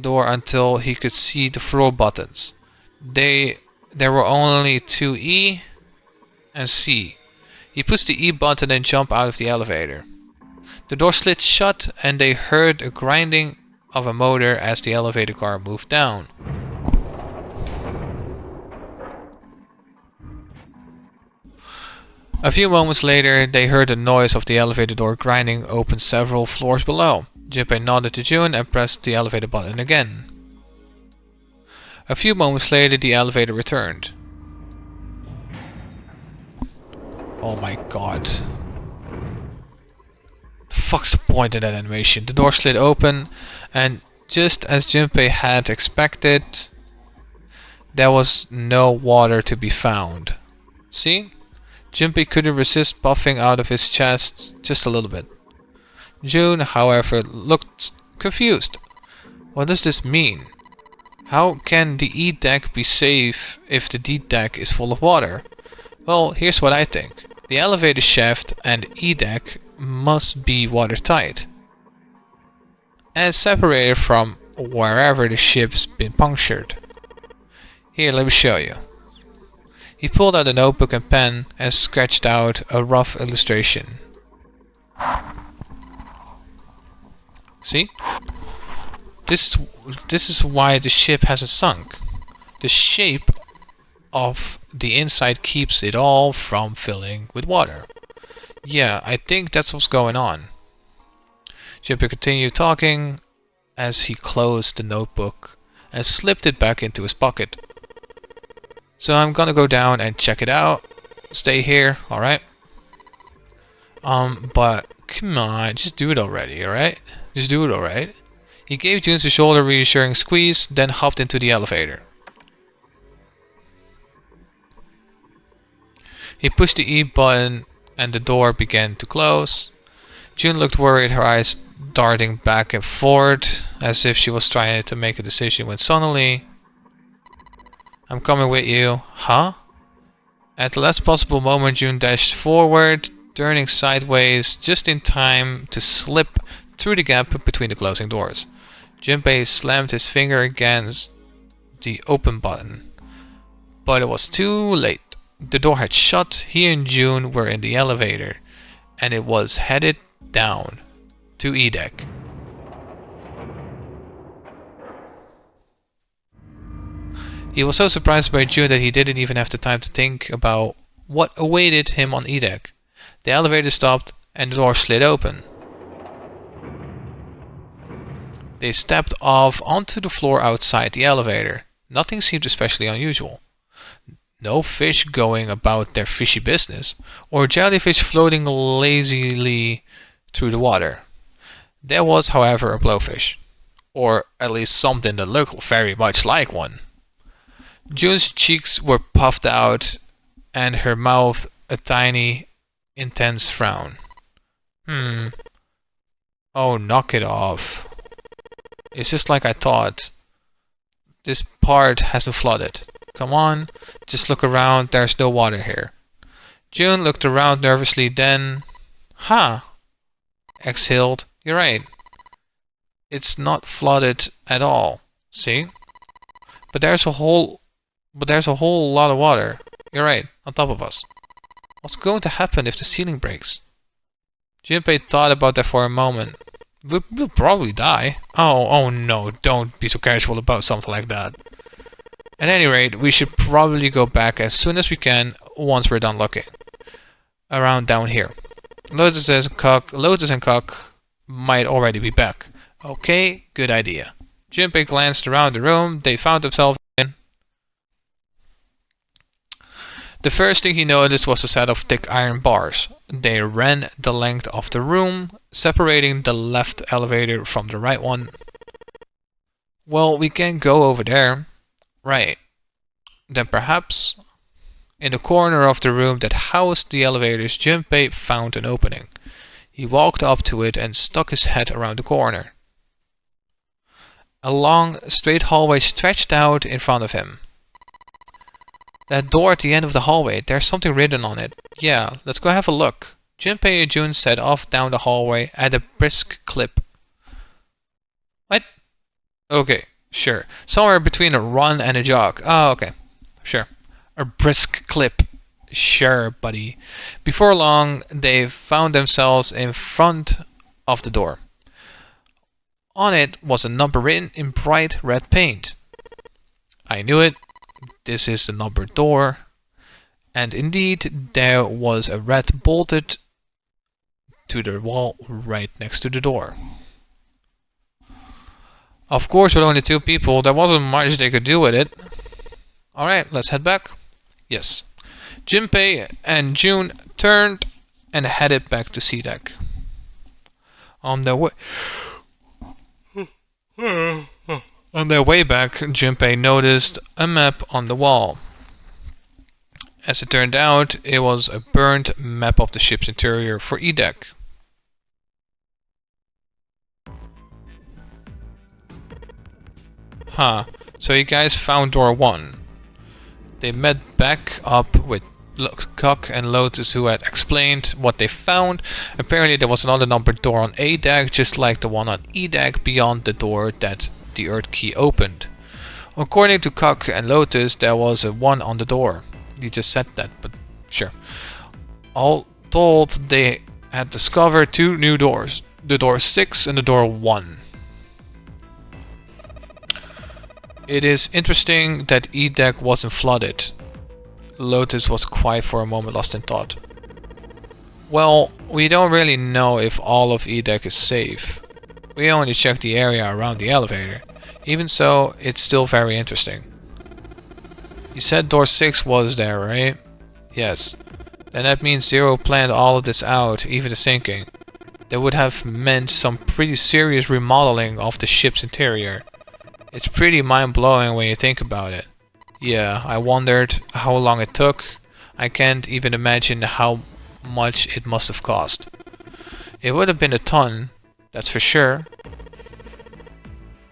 door until he could see the floor buttons. There were only two E and C. He pushed the E button and jumped out of the elevator. The door slid shut and they heard a grinding of a motor as the elevator car moved down. A few moments later, they heard the noise of the elevator door grinding open several floors below. Junpei nodded to June and pressed the elevator button again. A few moments later, the elevator returned. Oh my god. The fuck's the point of that animation? The door slid open, and just as Junpei had expected, there was no water to be found. See? Junpei couldn't resist puffing out of his chest just a little bit. June, however, looked confused. What does this mean? How can the E deck be safe if the D deck is full of water? Well, here's what I think. The elevator shaft and E deck must be watertight and separated from wherever the ship's been punctured. Here, let me show you. He pulled out a notebook and pen and sketched out a rough illustration. See? This is why the ship hasn't sunk. The shape of the inside keeps it all from filling with water. Yeah, I think that's what's going on. Junpei continued talking as he closed the notebook and slipped it back into his pocket. So I'm gonna go down and check it out. Stay here, alright? But come on, just do it already, alright? Just do it alright? He gave June a shoulder reassuring squeeze, then hopped into the elevator. He pushed the E button and the door began to close. June looked worried, her eyes darting back and forth as if she was trying to make a decision when suddenly... I'm coming with you. Huh? At the last possible moment, June dashed forward, turning sideways just in time to slip through the gap between the closing doors. Junpei slammed his finger against the open button, but it was too late. The door had shut, he and June were in the elevator, and it was headed down to E deck. He was so surprised by June that he didn't even have the time to think about what awaited him on E deck. The elevator stopped and the door slid open. They stepped off onto the floor outside the elevator. Nothing seemed especially unusual. No fish going about their fishy business, or jellyfish floating lazily through the water. There was, however, a blowfish, or at least something that looked very much like one. June's cheeks were puffed out, and her mouth a tiny, intense frown. Oh, knock it off. It's just like I thought. This part has been flooded. Come on, just look around, there's no water here. June looked around nervously, then... Huh, exhaled. You're right. It's not flooded at all. See? But there's a whole lot of water. You're right, on top of us. What's going to happen if the ceiling breaks? Junpei thought about that for a moment. We'll probably die. Oh no, don't be so casual about something like that. At any rate, we should probably go back as soon as we can once we're done looking. Around down here. Lotus and Cock might already be back. Okay, good idea. Junpei glanced around the room they found themselves in. The first thing he noticed was a set of thick iron bars. They ran the length of the room, separating the left elevator from the right one. Well, we can't go over there. Right. Then perhaps... In the corner of the room that housed the elevators, Junpei found an opening. He walked up to it and stuck his head around the corner. A long, straight hallway stretched out in front of him. That door at the end of the hallway, there's something written on it. Yeah, let's go have a look. Junpei and June set off down the hallway at a brisk clip. What? Okay, sure. Somewhere between a run and a jog. Oh, okay. Sure. A brisk clip. Sure, buddy. Before long, they found themselves in front of the door. On it was a number written in bright red paint. I knew it. This is the numbered door. And indeed, there was a red bolted to the wall right next to the door. Of course, with only 2 people, there wasn't much they could do with it. Alright, let's head back. Yes. Junpei and June turned and headed back to C deck. On their way back, Junpei noticed a map on the wall. As it turned out, it was a burned map of the ship's interior for E deck. Huh, so you guys found door 1. They met back up with Cock and Lotus, who had explained what they found. Apparently there was another numbered door on A deck, just like the one on E deck beyond the door that the Earth key opened. According to Cock and Lotus, there was a 1 on the door. You just said that, but sure. All told, they had discovered 2 new doors. The door 6 and the door 1. It is interesting that E deck wasn't flooded. Lotus was quiet for a moment, lost in thought. Well, we don't really know if all of E deck is safe. We only checked the area around the elevator. Even so, it's still very interesting. You said door 6 was there, right? Yes. Then that means Zero planned all of this out, even the sinking. That would have meant some pretty serious remodeling of the ship's interior. It's pretty mind-blowing when you think about it. Yeah, I wondered how long it took. I can't even imagine how much it must have cost. It would have been a ton, that's for sure.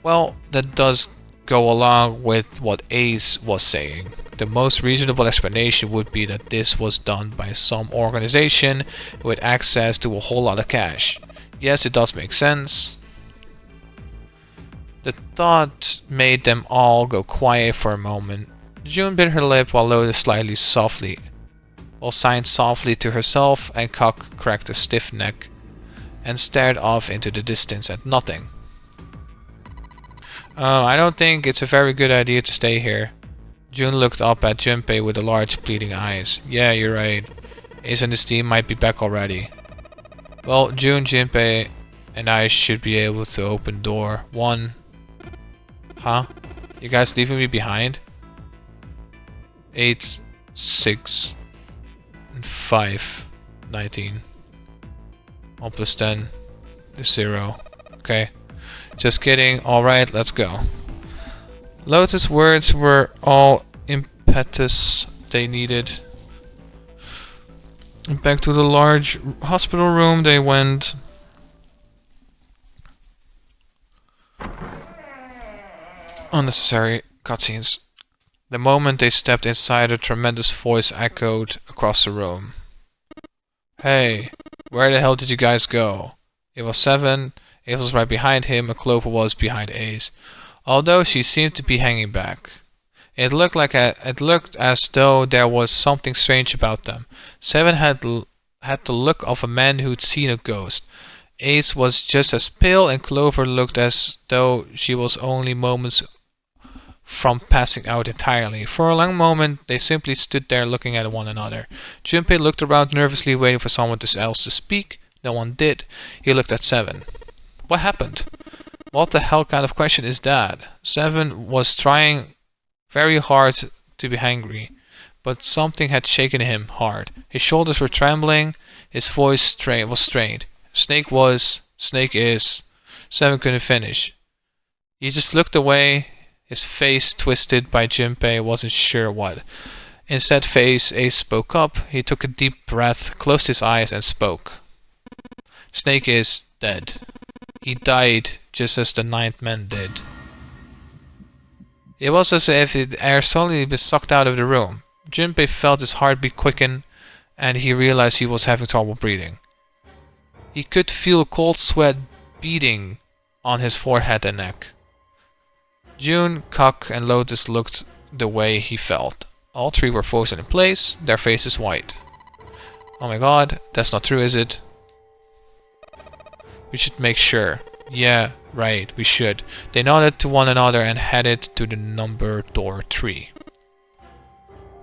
Well, that does go along with what Ace was saying. The most reasonable explanation would be that this was done by some organization with access to a whole lot of cash. Yes, it does make sense. The thought made them all go quiet for a moment. June bit her lip while Lotus signed softly to herself, and Cock cracked a stiff neck and stared off into the distance at nothing. I don't think it's a very good idea to stay here. June looked up at Junpei with the large pleading eyes. Yeah, you're right. Ace and his team might be back already. Well, June, Junpei, and I should be able to open door 1. Huh? You guys leaving me behind? 8, 6, and 5, 19. 1 plus 10 is 0. Okay. Just kidding. Alright, let's go. Lotus' words were all impetus they needed. Back to the large hospital room they went. Unnecessary cutscenes. The moment they stepped inside, a tremendous voice echoed across the room. Hey, where the hell did you guys go? It was Seven. Ace was right behind him, and Clover was behind Ace, although she seemed to be hanging back. It looked as though there was something strange about them. Seven had the look of a man who'd seen a ghost. Ace was just as pale, and Clover looked as though she was only moments from passing out entirely. For a long moment, they simply stood there looking at one another. Junpei looked around nervously, waiting for someone else to speak. No one did. He looked at Seven. What happened? What the hell kind of question is that? Seven was trying very hard to be angry, but something had shaken him hard. His shoulders were trembling, his voice was strained. Snake is. Seven couldn't finish. He just looked away, his face twisted by Junpei wasn't sure what. Instead, Ace spoke up. He took a deep breath, closed his eyes, and spoke. Snake is dead. He died just as the ninth man did. It was as if the air suddenly was sucked out of the room. Junpei felt his heartbeat quicken, and he realized he was having trouble breathing. He could feel cold sweat beading on his forehead and neck. June, Cock, and Lotus looked the way he felt. All three were frozen in place, their faces white. Oh my god, that's not true, is it? We should make sure. Yeah, right, we should. They nodded to one another and headed to the number door 3.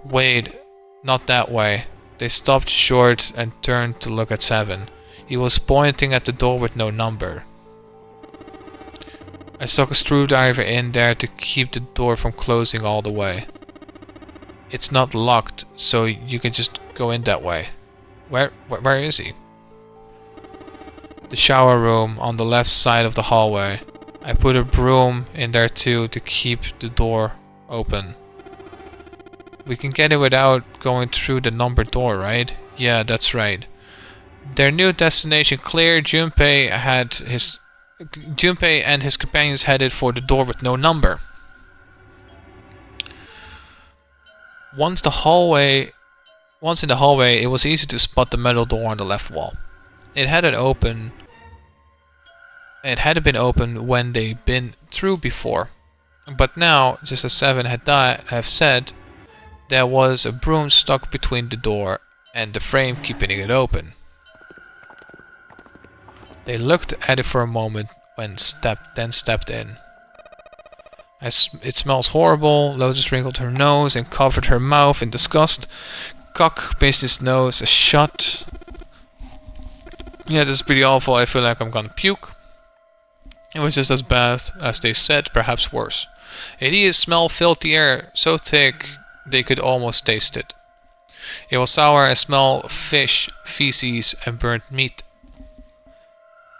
Wait, not that way. They stopped short and turned to look at Seven. He was pointing at the door with no number. I stuck a screwdriver in there to keep the door from closing all the way. It's not locked, so you can just go in that way. Where is he? The shower room on the left side of the hallway. I put a broom in there too to keep the door open. We can get it without going through the numbered door, right? Yeah, that's right. Their new destination clear, Junpei and his companions headed for the door with no number. Once in the hallway, it was easy to spot the metal door on the left wall. It hadn't been opened when they'd been through before, but now, just as Seven have said, there was a broom stuck between the door and the frame keeping it open. They looked at it for a moment, then stepped in. It smells horrible. Lotus wrinkled her nose and covered her mouth in disgust. Cock pinched his nose shut. Yeah, this is pretty awful. I feel like I'm gonna puke. It was just as bad as they said, perhaps worse. Ideas smelled filthy air, so thick they could almost taste it. It was sour and smelled fish, feces, and burnt meat.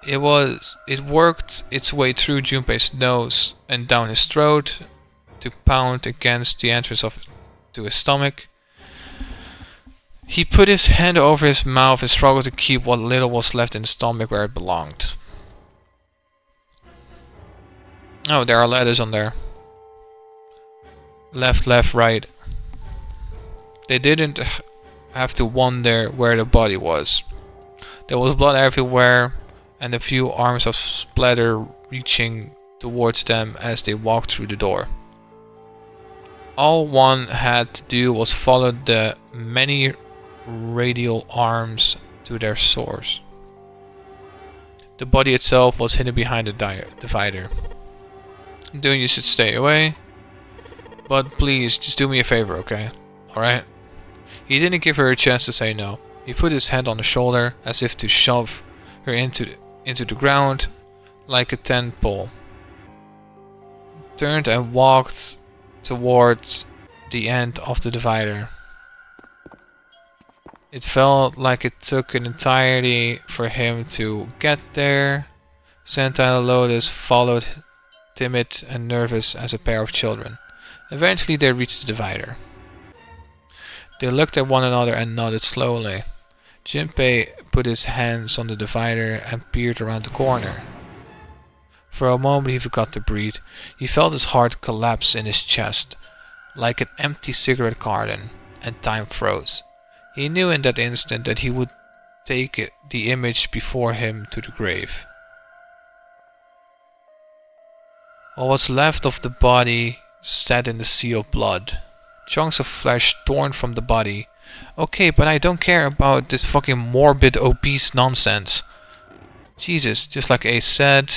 It worked its way through Junpei's nose and down his throat to pound against the entrance to his stomach. He put his hand over his mouth and struggled to keep what little was left in his stomach where it belonged. Oh, there are letters on there. Left, right. They didn't have to wonder where the body was. There was blood everywhere, and a few arms of splatter reaching towards them as they walked through the door. All one had to do was follow the many radial arms to their source. The body itself was hidden behind the divider. Doing you should stay away, but please just do me a favor, okay? Alright? He didn't give her a chance to say no. He put his hand on her shoulder as if to shove her into the ground like a tent pole. Turned and walked towards the end of the divider. It felt like it took an eternity for him to get there. Santa and Lotus followed, timid and nervous as a pair of children. Eventually they reached the divider. They looked at one another and nodded slowly. Junpei put his hands on the divider and peered around the corner. For a moment he forgot to breathe. He felt his heart collapse in his chest. like an empty cigarette carton, and time froze. He knew in that instant that he would take the image before him to the grave. All what's left of the body sat in the sea of blood. Chunks of flesh torn from the body. Okay, but I don't care about this fucking morbid, obese nonsense. Jesus, just like Ace said.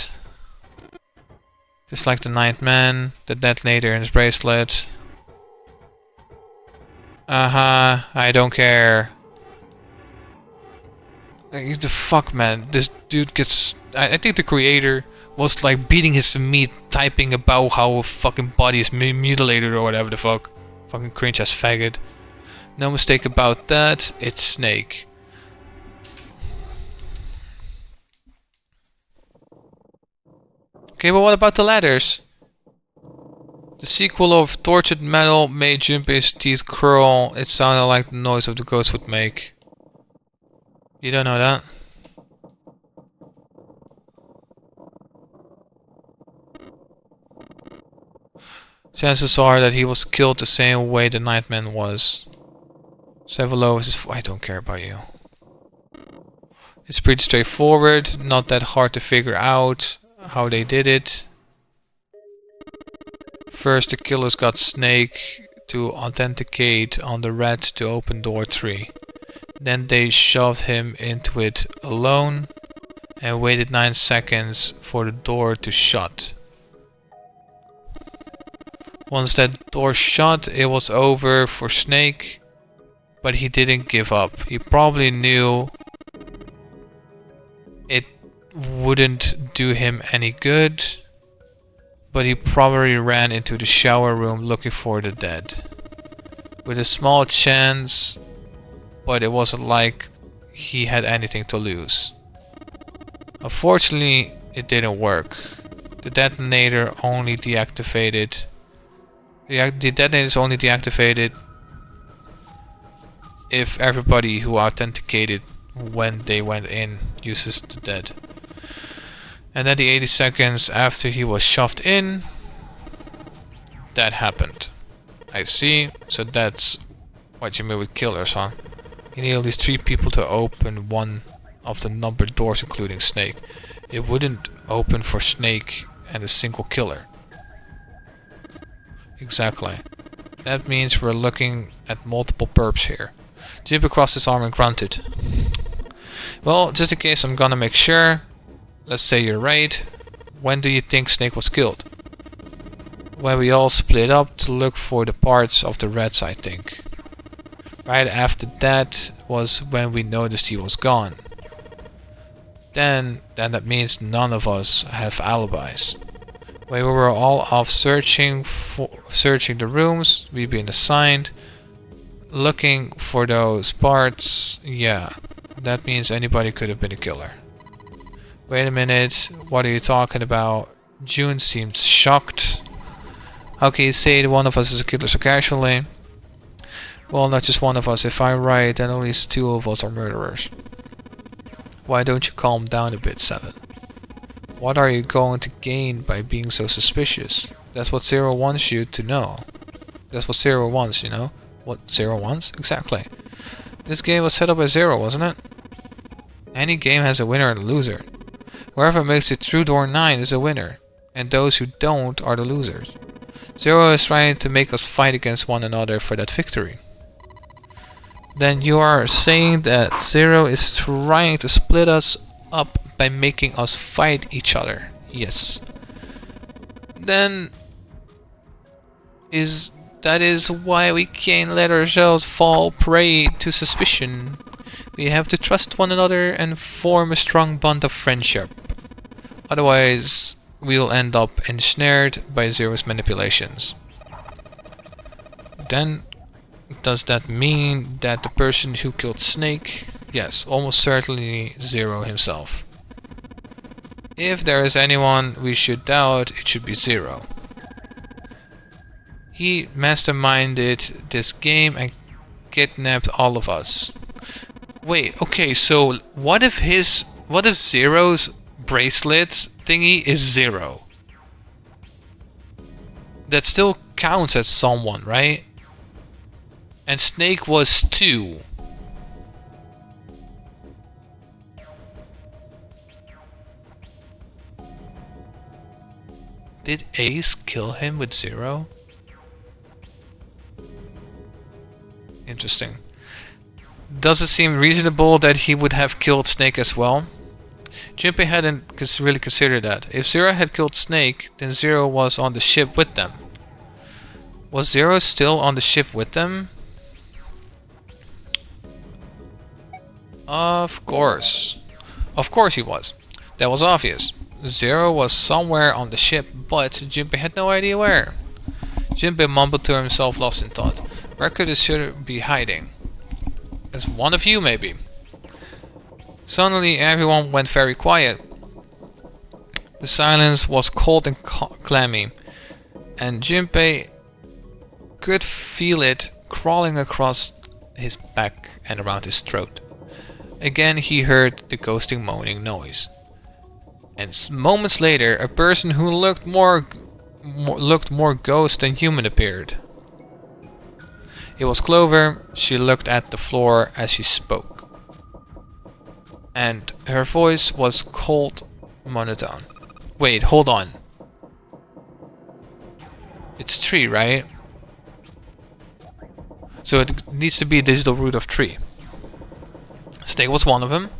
Just like the Ninth Man, the detonator in his bracelet. I don't care. Like, the fuck, man. This dude gets... I think the creator was like beating his meat, typing about how a fucking body is mutilated or whatever the fuck. Fucking cringe as faggot. No mistake about that, it's Snake. Okay, but what about the ladders? The sequel of Tortured Metal made Junpei's teeth curl. It sounded like the noise of the ghost would make. You don't know that? Chances are that he was killed the same way the Nightman was. Sevelos is... I don't care about you. It's pretty straightforward, not that hard to figure out how they did it. First the killers got Snake to authenticate on the rat to open door 3. Then they shoved him into it alone and waited 9 seconds for the door to shut. Once that door shut, it was over for Snake, but he didn't give up. He probably knew it wouldn't do him any good, but he probably ran into the shower room looking for the dead. With a small chance, but it wasn't like he had anything to lose. Unfortunately, it didn't work. The detonator only deactivated. The detonator is only deactivated if everybody who authenticated when they went in uses the dead. And then the 80 seconds after he was shoved in, that happened. I see, so that's what you mean with killers, huh? You need at least 3 people to open one of the numbered doors, including Snake. It wouldn't open for Snake and a single killer. Exactly. That means we're looking at multiple perps here. Jimmy crossed his arm and grunted. Well, just in case I'm gonna make sure. Let's say you're right. When do you think Snake was killed? When we all split up to look for the parts of the rats, I think. Right after that was when we noticed he was gone. Then that means none of us have alibis. When we were all off searching the rooms, we've been assigned, looking for those parts. Yeah, that means anybody could have been a killer. Wait a minute, what are you talking about? June seems shocked. How can you say that one of us is a killer so casually? Well, not just one of us. If I'm right, then at least 2 of us are murderers. Why don't you calm down a bit, 7? What are you going to gain by being so suspicious? That's what Zero wants you to know. That's what Zero wants, you know? What Zero wants? Exactly. This game was set up by Zero, wasn't it? Any game has a winner and a loser. Whoever makes it through door 9 is a winner, and those who don't are the losers. Zero is trying to make us fight against one another for that victory. Then you are saying that Zero is trying to split us up by making us fight each other. Yes. Then that is why we can't let ourselves fall prey to suspicion. We have to trust one another and form a strong bond of friendship. Otherwise, we'll end up ensnared by Zero's manipulations. Then, does that mean that the person who killed Snake? Yes, almost certainly Zero himself. If there is anyone we should doubt, it should be Zero. He masterminded this game and kidnapped all of us. Wait, okay, so what if Zero's bracelet thingy is Zero? That still counts as someone, right? And Snake was 2. Did Ace kill him with 0? Interesting. Does it seem reasonable that he would have killed Snake as well? Junpei hadn't really considered that. If Zero had killed Snake, then Zero was on the ship with them. Was Zero still on the ship with them? Of course. Of course he was. That was obvious. Zero was somewhere on the ship, but Junpei had no idea where. Junpei mumbled to himself, lost in thought. Where could the shooter be hiding? As one of you, maybe. Suddenly, everyone went very quiet. The silence was cold and clammy, and Junpei could feel it crawling across his back and around his throat. Again, he heard the ghosting moaning noise. And moments later, a person who looked more ghost than human appeared. It was Clover. She looked at the floor as she spoke. And her voice was cold, monotone. Wait, hold on. It's 3, right? So it needs to be a digital root of 3. Snake was one of them.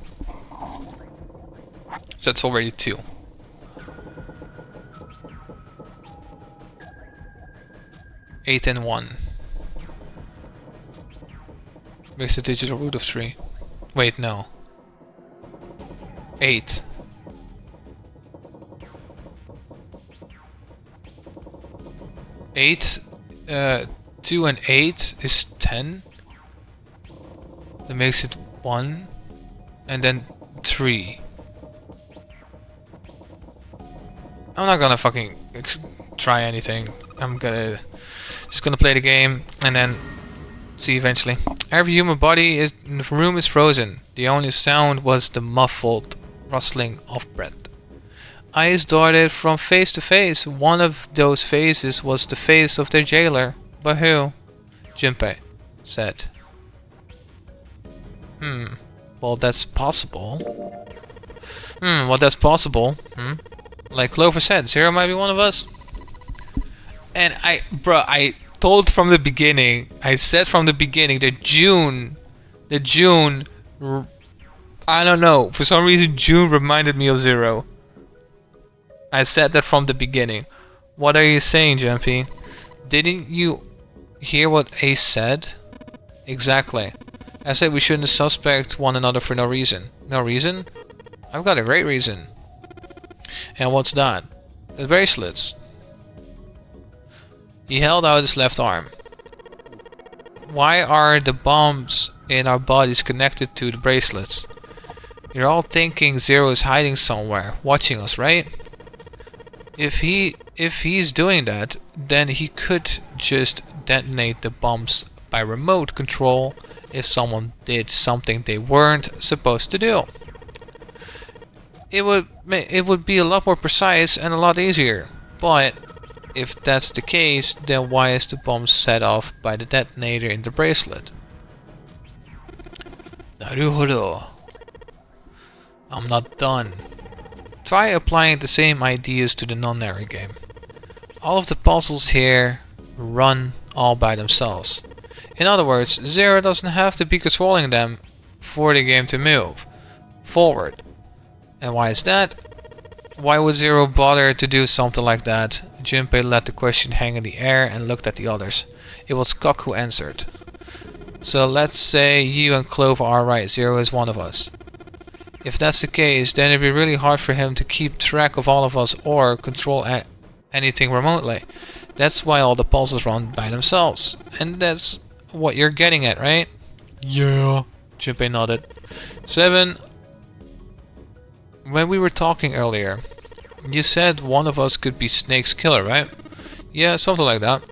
So that's already 2. Eight and 1 makes a digital root of 3. Wait, no. 8. Eight, 2 and 8 is 10. That makes it 1, and then 3. I'm not gonna fucking try anything. I'm just gonna play the game and then see eventually. Every human body in the room is frozen. The only sound was the muffled rustling of breath. Eyes darted from face to face. One of those faces was the face of their jailer. But who? Junpei said. Well, that's possible. Well, that's possible. Like Clover said, Zero might be one of us. And I told from the beginning, I said from the beginning that June, I don't know, for some reason June reminded me of Zero. I said that from the beginning. What are you saying, Jumpy? Didn't you hear what Ace said? Exactly. I said we shouldn't suspect one another for no reason. No reason? I've got a great reason. And what's that? The bracelets. He held out his left arm. Why are the bombs in our bodies connected to the bracelets? You're all thinking Zero is hiding somewhere, watching us, right? If he's doing that, then he could just detonate the bombs by remote control if someone did something they weren't supposed to do. It would be a lot more precise and a lot easier. But if that's the case, then why is the bomb set off by the detonator in the bracelet? Naruhodo. I'm not done. Try applying the same ideas to the non-narrator game. All of the puzzles here run all by themselves. In other words, Zero doesn't have to be controlling them for the game to move forward. And why is that? Why would Zero bother to do something like that? Junpei let the question hang in the air and looked at the others. It was Cock who answered. So let's say you and Clover are right, Zero is one of us. If that's the case, then it'd be really hard for him to keep track of all of us or control anything remotely. That's why all the puzzles run by themselves. And that's what you're getting at, right? Yeah, Junpei nodded. 7. When we were talking earlier, you said one of us could be Snake's killer, right? Yeah, something like that.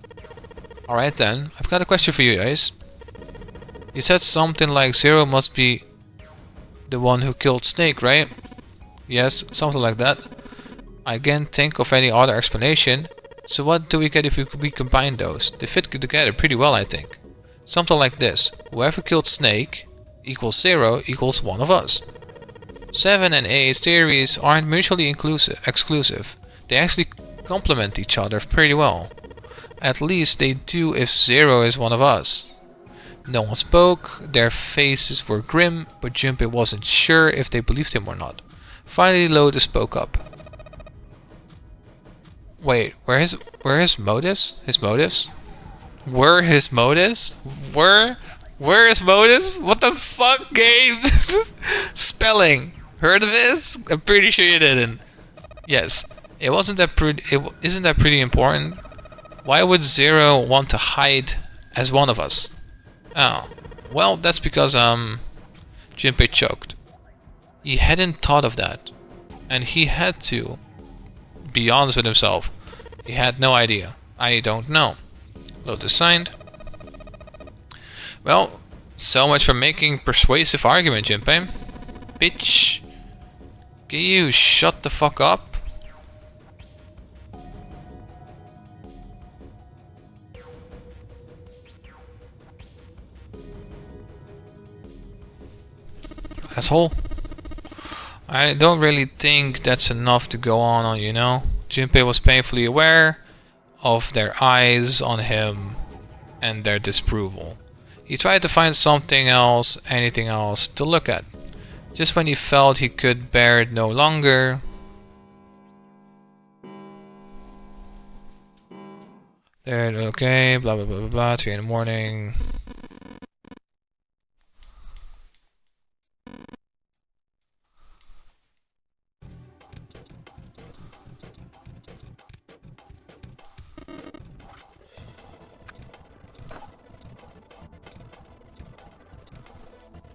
Alright then, I've got a question for you guys. You said something like Zero must be the one who killed Snake, right? Yes, something like that. I can't think of any other explanation. So what do we get if we combine those? They fit together pretty well, I think. Something like this. Whoever killed Snake equals 0 equals one of us. 7 and 8's theories aren't mutually exclusive. They actually complement each other pretty well. At least they do if 0 is one of us. No one spoke, their faces were grim, but Junpei wasn't sure if they believed him or not. Finally Lotus spoke up. Wait, were his motives? His motives? Were his motives? Were his motives? What the fuck, game? Spelling. Heard of this? I'm pretty sure you didn't. Yes. It wasn't that pretty. Isn't that pretty important? Why would 0 want to hide as one of us? Oh, well, that's because Junpei choked. He hadn't thought of that, and he had to be honest with himself. He had no idea. I don't know. Lotus signed. Well, so much for making persuasive argument, Junpei. Bitch. Can you shut the fuck up? Asshole. I don't really think that's enough to go on, you know? Junpei was painfully aware of their eyes on him and their disapproval. He tried to find something else, anything else, to look at. Just when he felt he could bear it no longer... There, okay, blah blah blah blah blah, 3 in the morning...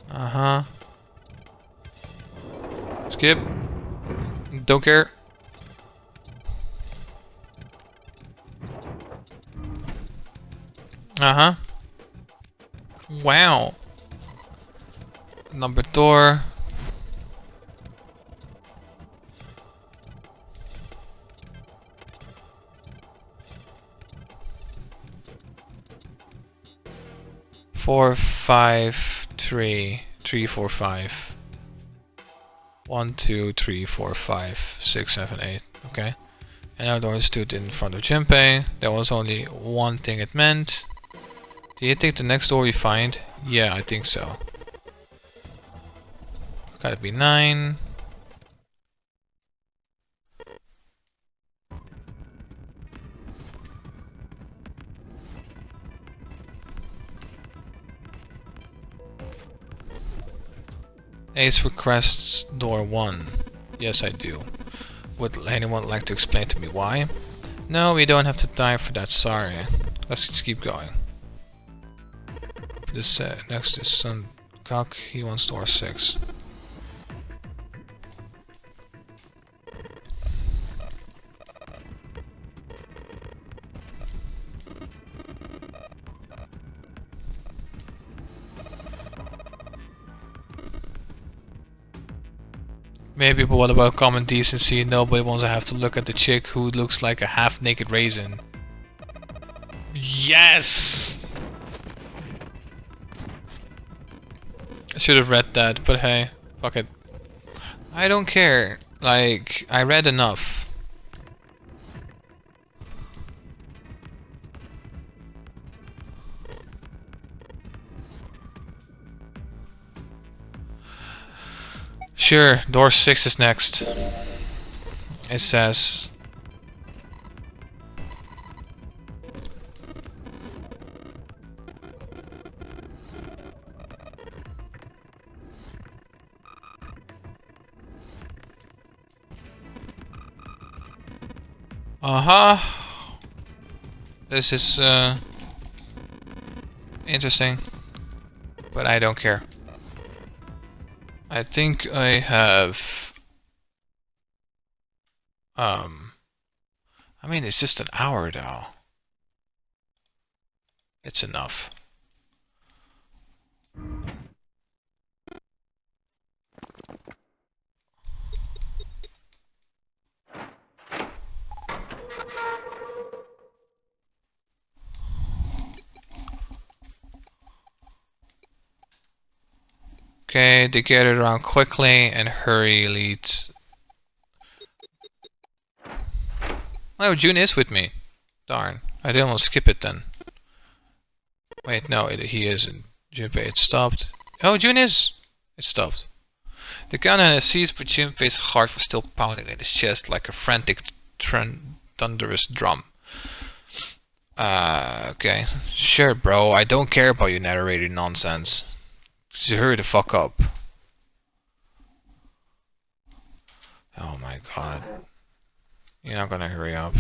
Uh-huh. Skip. Don't care. Uh-huh. Wow. Number door. Four, 5, 3, 3, 4, 5. 1, 2, 3, 4, 5, 6, 7, 8. Okay. And our door stood in front of Junpei. There was only one thing it meant. Do you think the next door we find? Yeah, I think so. Gotta be 9. Ace requests door 1. Yes, I do. Would anyone like to explain to me why? No, we don't have the time for that, sorry. Let's just keep going. This next is Sun Gok, he wants door 6. Maybe, but what about common decency? Nobody wants to have to look at the chick who looks like a half-naked raisin. Yes! I should have read that, but hey, fuck it. I don't care. Like, I read enough. Sure, door 6 is next. It says... Uh-huh. This is interesting, but I don't care. I think I have I mean, it's just an hour though. It's enough. Okay, they gathered around quickly and hurry leads. Oh, June is with me. Darn. I didn't want to skip it then. Wait, no, he isn't. Junpei, it stopped. Oh, June is! It stopped. The countdown has ceased, but Junpei's heart was still pounding in his chest like a frantic, thunderous drum. Okay. Sure, bro. I don't care about your narrator nonsense. Just hurry the fuck up. Oh my god. You're not gonna hurry up.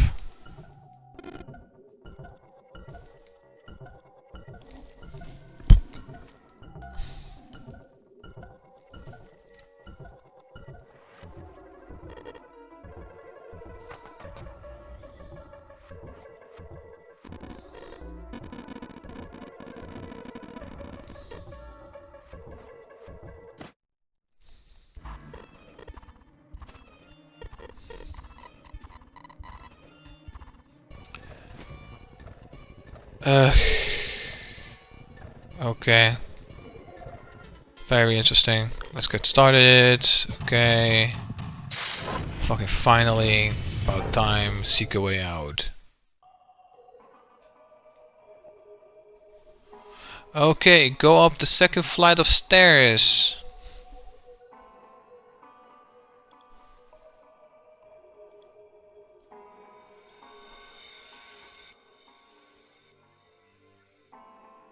Okay. Very interesting. Let's get started. Okay. Fucking finally. About time. Seek a way out. Okay, go up the second flight of stairs.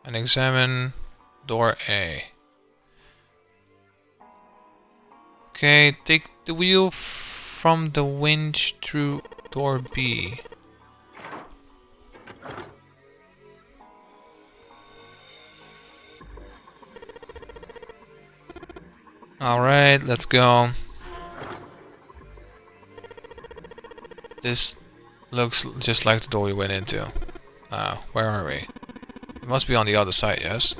And examine door A. Okay, take the wheel from the winch through door B. Alright, let's go. This looks just like the door we went into. Where are we? It must be on the other side, yes?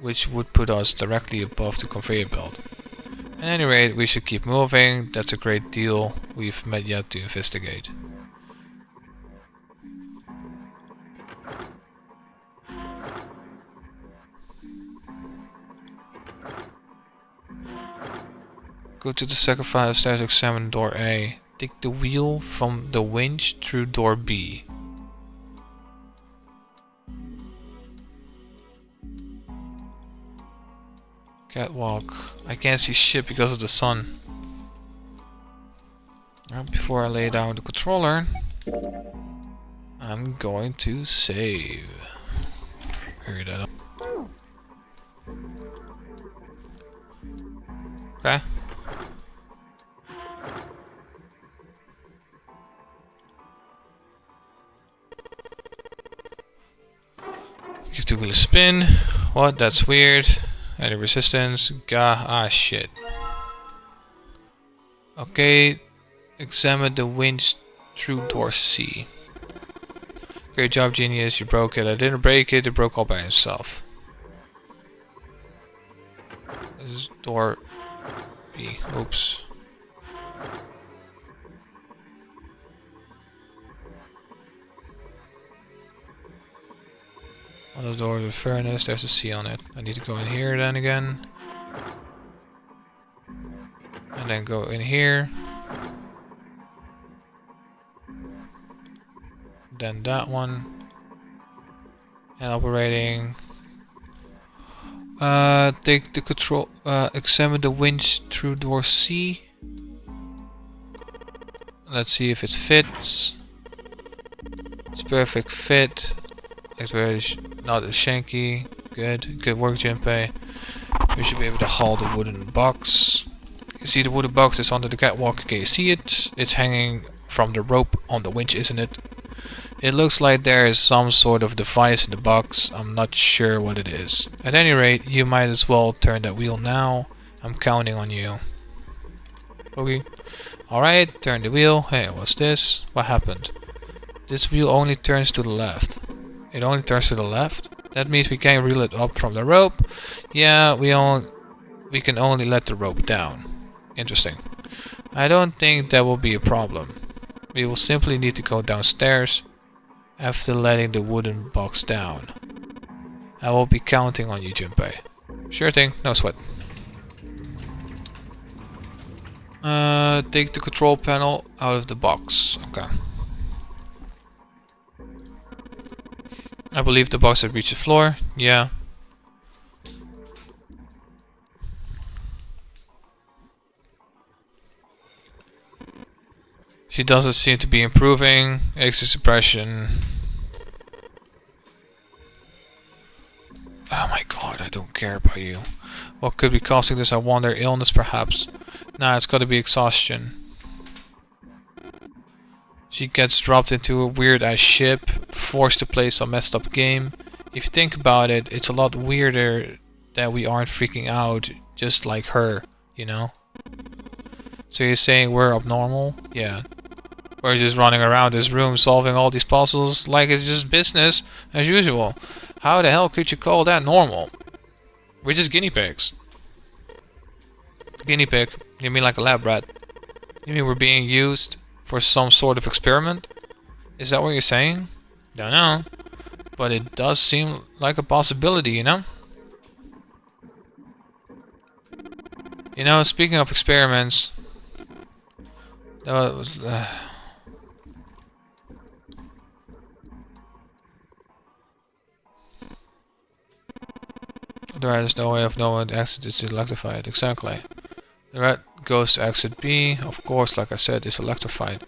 Which would put us directly above the conveyor belt. At any rate, we should keep moving. That's a great deal we've met yet to investigate. Go to the second flight of stairs, examine door A. Take the wheel from the winch through door B. Catwalk. I can't see shit because of the sun. Before I lay down the controller, I'm going to save. Hurry that up. Okay. Give the wheel a spin. What? That's weird. Any resistance? Shit. Okay. Examine the winch through door C. Great job, genius. You broke it. I didn't break it. It broke all by itself. This is door B. Oops. One of the doors with furnace, there's a C on it. I need to go in here then again. And then go in here. Then that one. And operating. Take the control, examine the winch through door C. Let's see if it fits. It's perfect fit. It's very not a shanky. Good work, Junpei. We should be able to haul the wooden box. You see the wooden box is under the catwalk. Can you see it? It's hanging from the rope on the winch, isn't it? It looks like there is some sort of device in the box. I'm not sure what it is. At any rate, you might as well turn that wheel now. I'm counting on you. Okay. Alright, turn the wheel. Hey, what's this? What happened? This wheel only turns to the left. It only turns to the left? That means we can't reel it up from the rope. Yeah, we can only let the rope down. Interesting. I don't think that will be a problem. We will simply need to go downstairs after letting the wooden box down. I will be counting on you, Junpei. Sure thing, no sweat. Take the control panel out of the box. Okay. I believe the box had reached the floor. Yeah. She doesn't seem to be improving. Exit suppression. Oh my god, I don't care about you. What could be causing this, I wonder? Illness, perhaps? Nah, it's gotta be exhaustion. She gets dropped into a weird ass ship, forced to play some messed up game. If you think about it, it's a lot weirder that we aren't freaking out just like her, you know? So you're saying we're abnormal? Yeah. We're just running around this room solving all these puzzles like it's just business as usual. How the hell could you call that normal? We're just guinea pigs. Guinea pig? You mean like a lab rat? You mean we're being used for some sort of experiment? Is that what you're saying? Don't know. But it does seem like a possibility, you know? You know, speaking of experiments... That was... There is no way of knowing the exit is electrified. Exactly. The rat goes to exit B. Of course, like I said, it's electrified.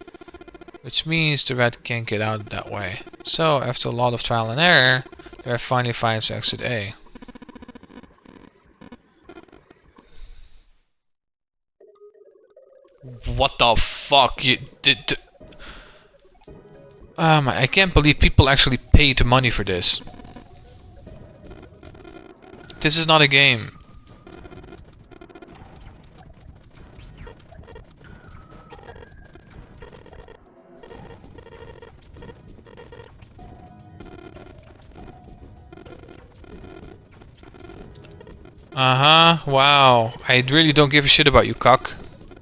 Which means the rat can't get out that way. So, after a lot of trial and error, the rat finally finds exit A. What the fuck? You did... I can't believe people actually paid money for this. This is not a game. Uh-huh, wow. I really don't give a shit about you, cock.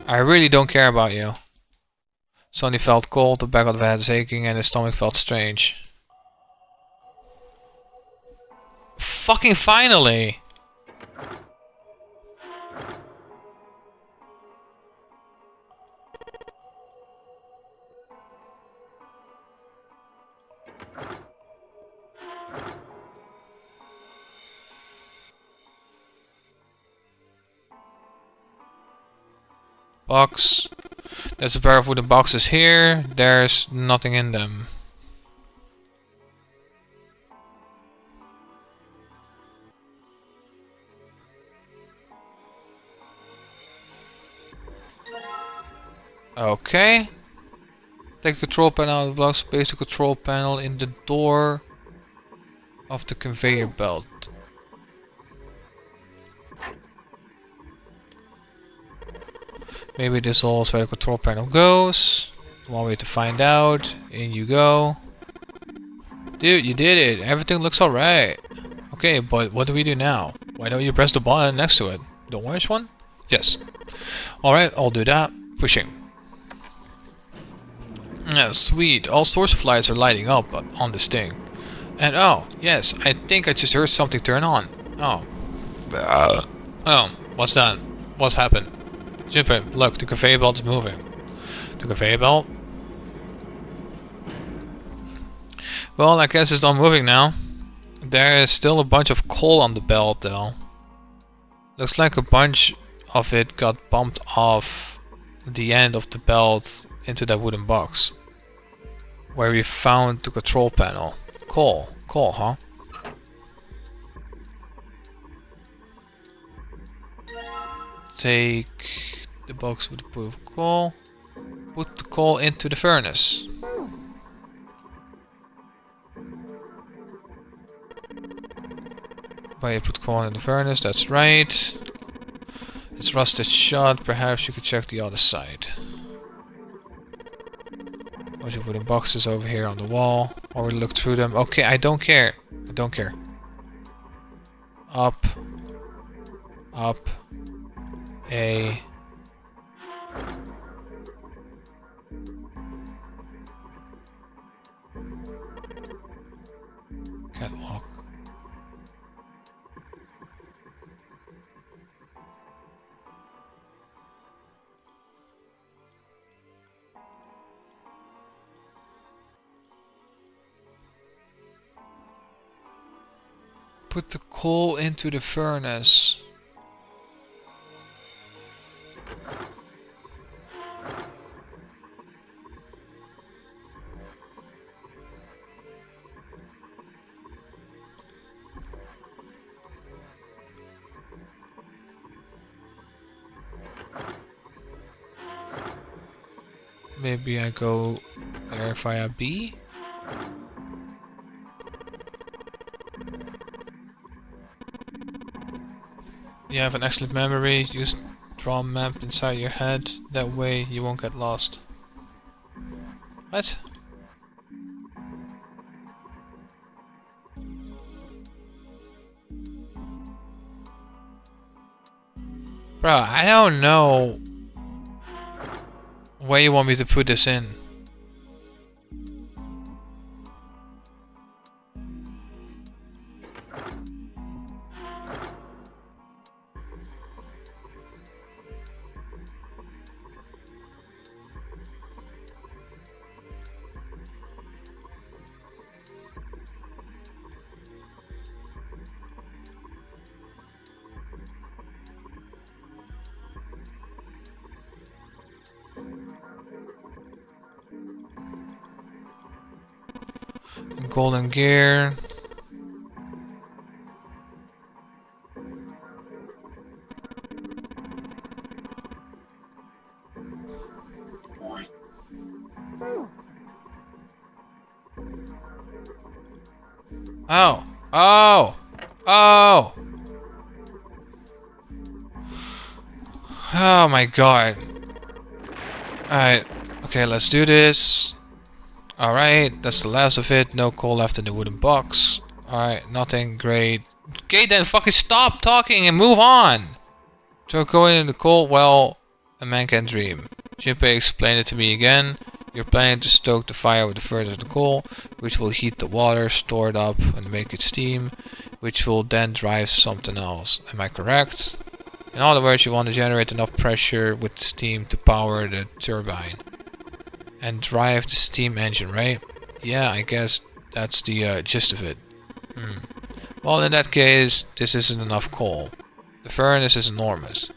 I really don't care about you. Sonny felt cold, the back of the head is aching, and his stomach felt strange. Fucking finally! Box. There's a pair of wooden boxes here. There's nothing in them. Okay. Take the control panel out of the box. Place the control panel in the door of the conveyor belt. Maybe this is where the control panel goes. One way to find out. In you go. Dude, you did it. Everything looks alright. Okay, but what do we do now? Why don't you press the button next to it? The orange one? Yes. Alright, I'll do that. Pushing. Yeah, sweet. All sorts of lights are lighting up on this thing. And oh, yes, I think I just heard something turn on. Oh. Oh, what's that? What's happened? Super, look, the conveyor belt is moving. The conveyor belt? Well, I guess it's not moving now. There is still a bunch of coal on the belt though. Looks like a bunch of it got bumped off the end of the belt into that wooden box. Where we found the control panel. Coal, huh? Take the box with the pool of coal. Put the coal into the furnace. Why you put coal in the furnace, that's right. It's rusted shut, perhaps you could check the other side. Bunch of wooden boxes over here on the wall. Or we look through them. Okay, I don't care. I don't care. Up. Up. A. Catwalk. put the coal into the furnace. Maybe I go there via B? You have an excellent memory. Just draw a map inside your head. That way you won't get lost. What? Bro, I don't know where you want me to put this in. Golden gear. Oh! Oh! Oh! Oh my god. Alright. Okay, let's do this. Alright, that's the last of it. No coal left in the wooden box. Alright, nothing. Great. Okay, then fucking stop talking and move on! So going in the coal, well, a man can dream. Junpei explained it to me again. You're planning to stoke the fire with the furnace of the coal, which will heat the water, store it up, and make it steam, which will then drive something else. Am I correct? In other words, you want to generate enough pressure with the steam to power the turbine. And drive the steam engine, right? Yeah, I guess that's the gist of it. Well, in that case, this isn't enough coal. The furnace is enormous.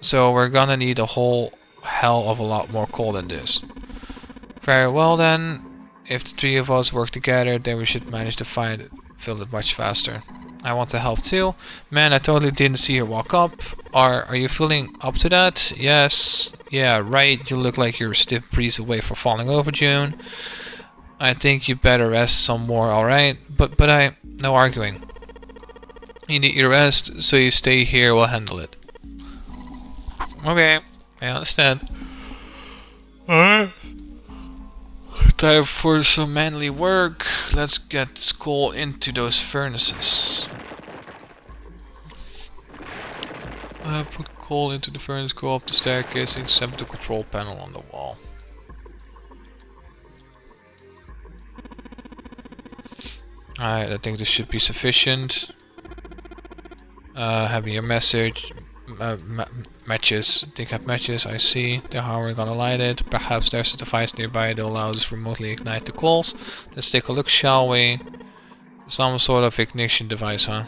So we're gonna need a whole hell of a lot more coal than this. Very well then, if the three of us work together, then we should manage to fill it much faster. I want to help too. Man, I totally didn't see her walk up. Are you feeling up to that? Yes. Yeah, right. You look like you're a stiff breeze away from falling over, June. I think you better rest some more, alright? But no arguing. You need your rest, so you stay here, we'll handle it. Okay, I understand. Alright. Time for some manly work. Let's get this coal into those furnaces. Put coal into the furnace, go up the staircase, and set the control panel on the wall. Alright, I think this should be sufficient. Having your message. Matches. They have matches, I see. Then how are we gonna light it? Perhaps there's a device nearby that allows us to remotely ignite the coals. Let's take a look, shall we? Some sort of ignition device, huh?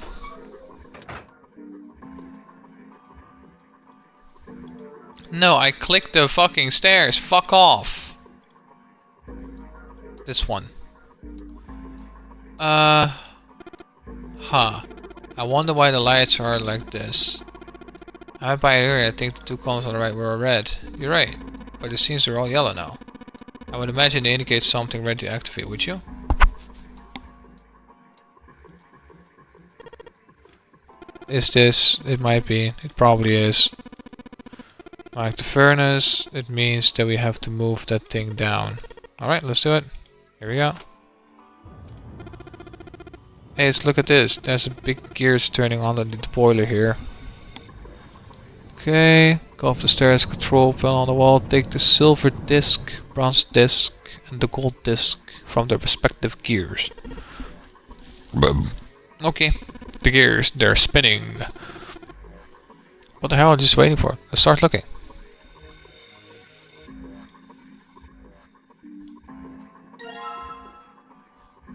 No, I clicked the fucking stairs. Fuck off. This one. Huh. I wonder why the lights are like this. By here, I think the two columns on the right were red. You're right, but it seems they're all yellow now. I would imagine they indicate something ready to activate, would you? Is this? It might be. It probably is. Like the furnace, it means that we have to move that thing down. Alright, let's do it. Here we go. Hey, let's look at this. There's a big gears turning on the boiler here. Okay, go up the stairs, control panel on the wall, take the silver disc, bronze disc, and the gold disc from their respective gears. Okay, the gears, they're spinning. What the hell are you just waiting for? Let's start looking.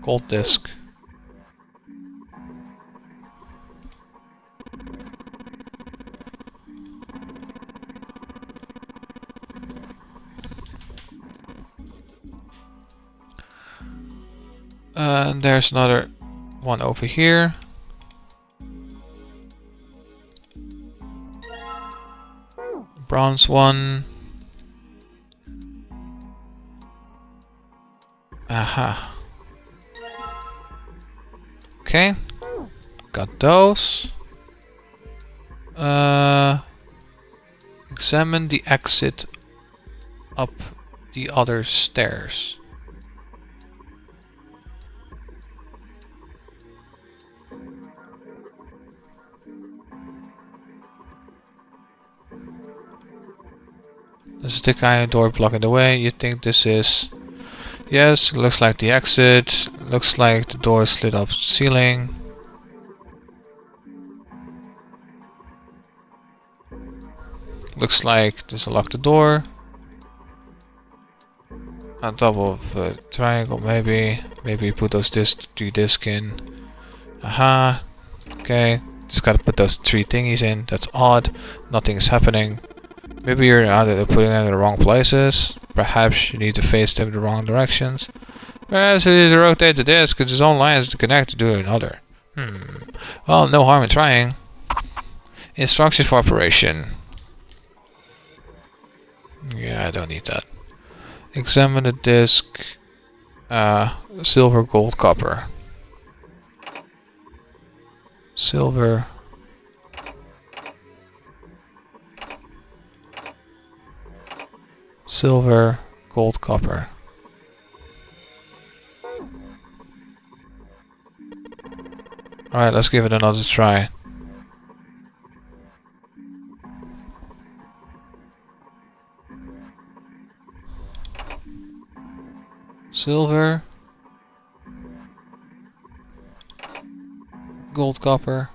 Gold disc. And there's another one over here. Bronze one. Aha. Okay. Got those. Examine the exit up the other stairs. This is the kind of door blocking the way. You think this is... Yes, looks like the exit. Looks like the door slid up the ceiling. Looks like this will lock the door. On top of a triangle, maybe. Maybe put those three discs in. Aha. Okay. Just gotta put those three thingies in. That's odd. Nothing is happening. Maybe you're either putting them in the wrong places. Perhaps you need to face them in the wrong directions. Perhaps you need to rotate the disc with its own lines to connect to another. Well, no harm in trying. Instructions for operation. Yeah, I don't need that. Examine the disc. Silver, gold, copper. Silver. Silver, gold, copper. Alright, let's give it another try. Silver, gold, copper.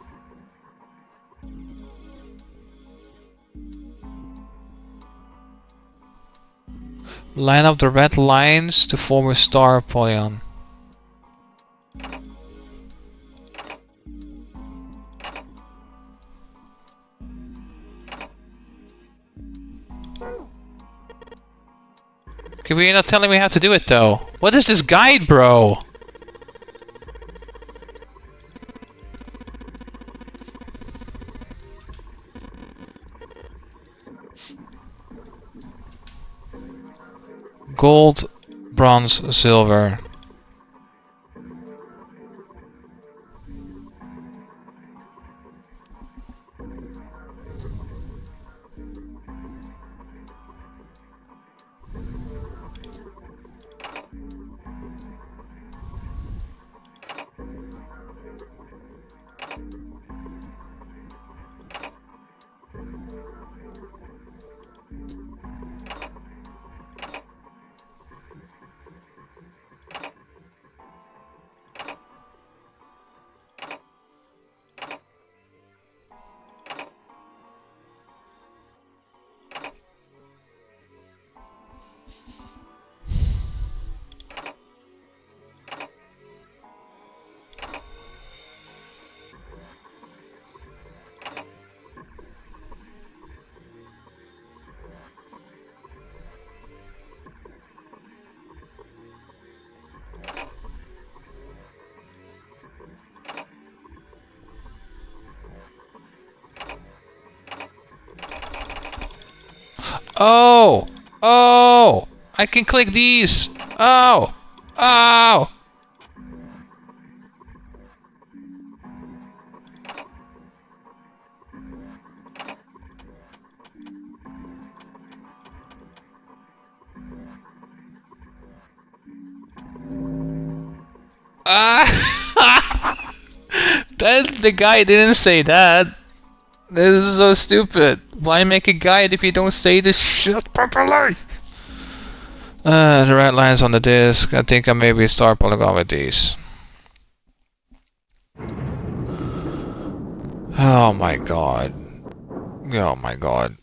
Line up the red lines to form a star polygon. Okay, but you're not telling me how to do it though. What is this guide, bro? Gold, bronze, silver. Oh! Oh! I can click these! Oh! Oh! Ah! The guy didn't say that. This is so stupid. Why make a guide if you don't say this shit properly? The red lines on the disc. I think I maybe start polygon with these. Oh my god. Oh my god.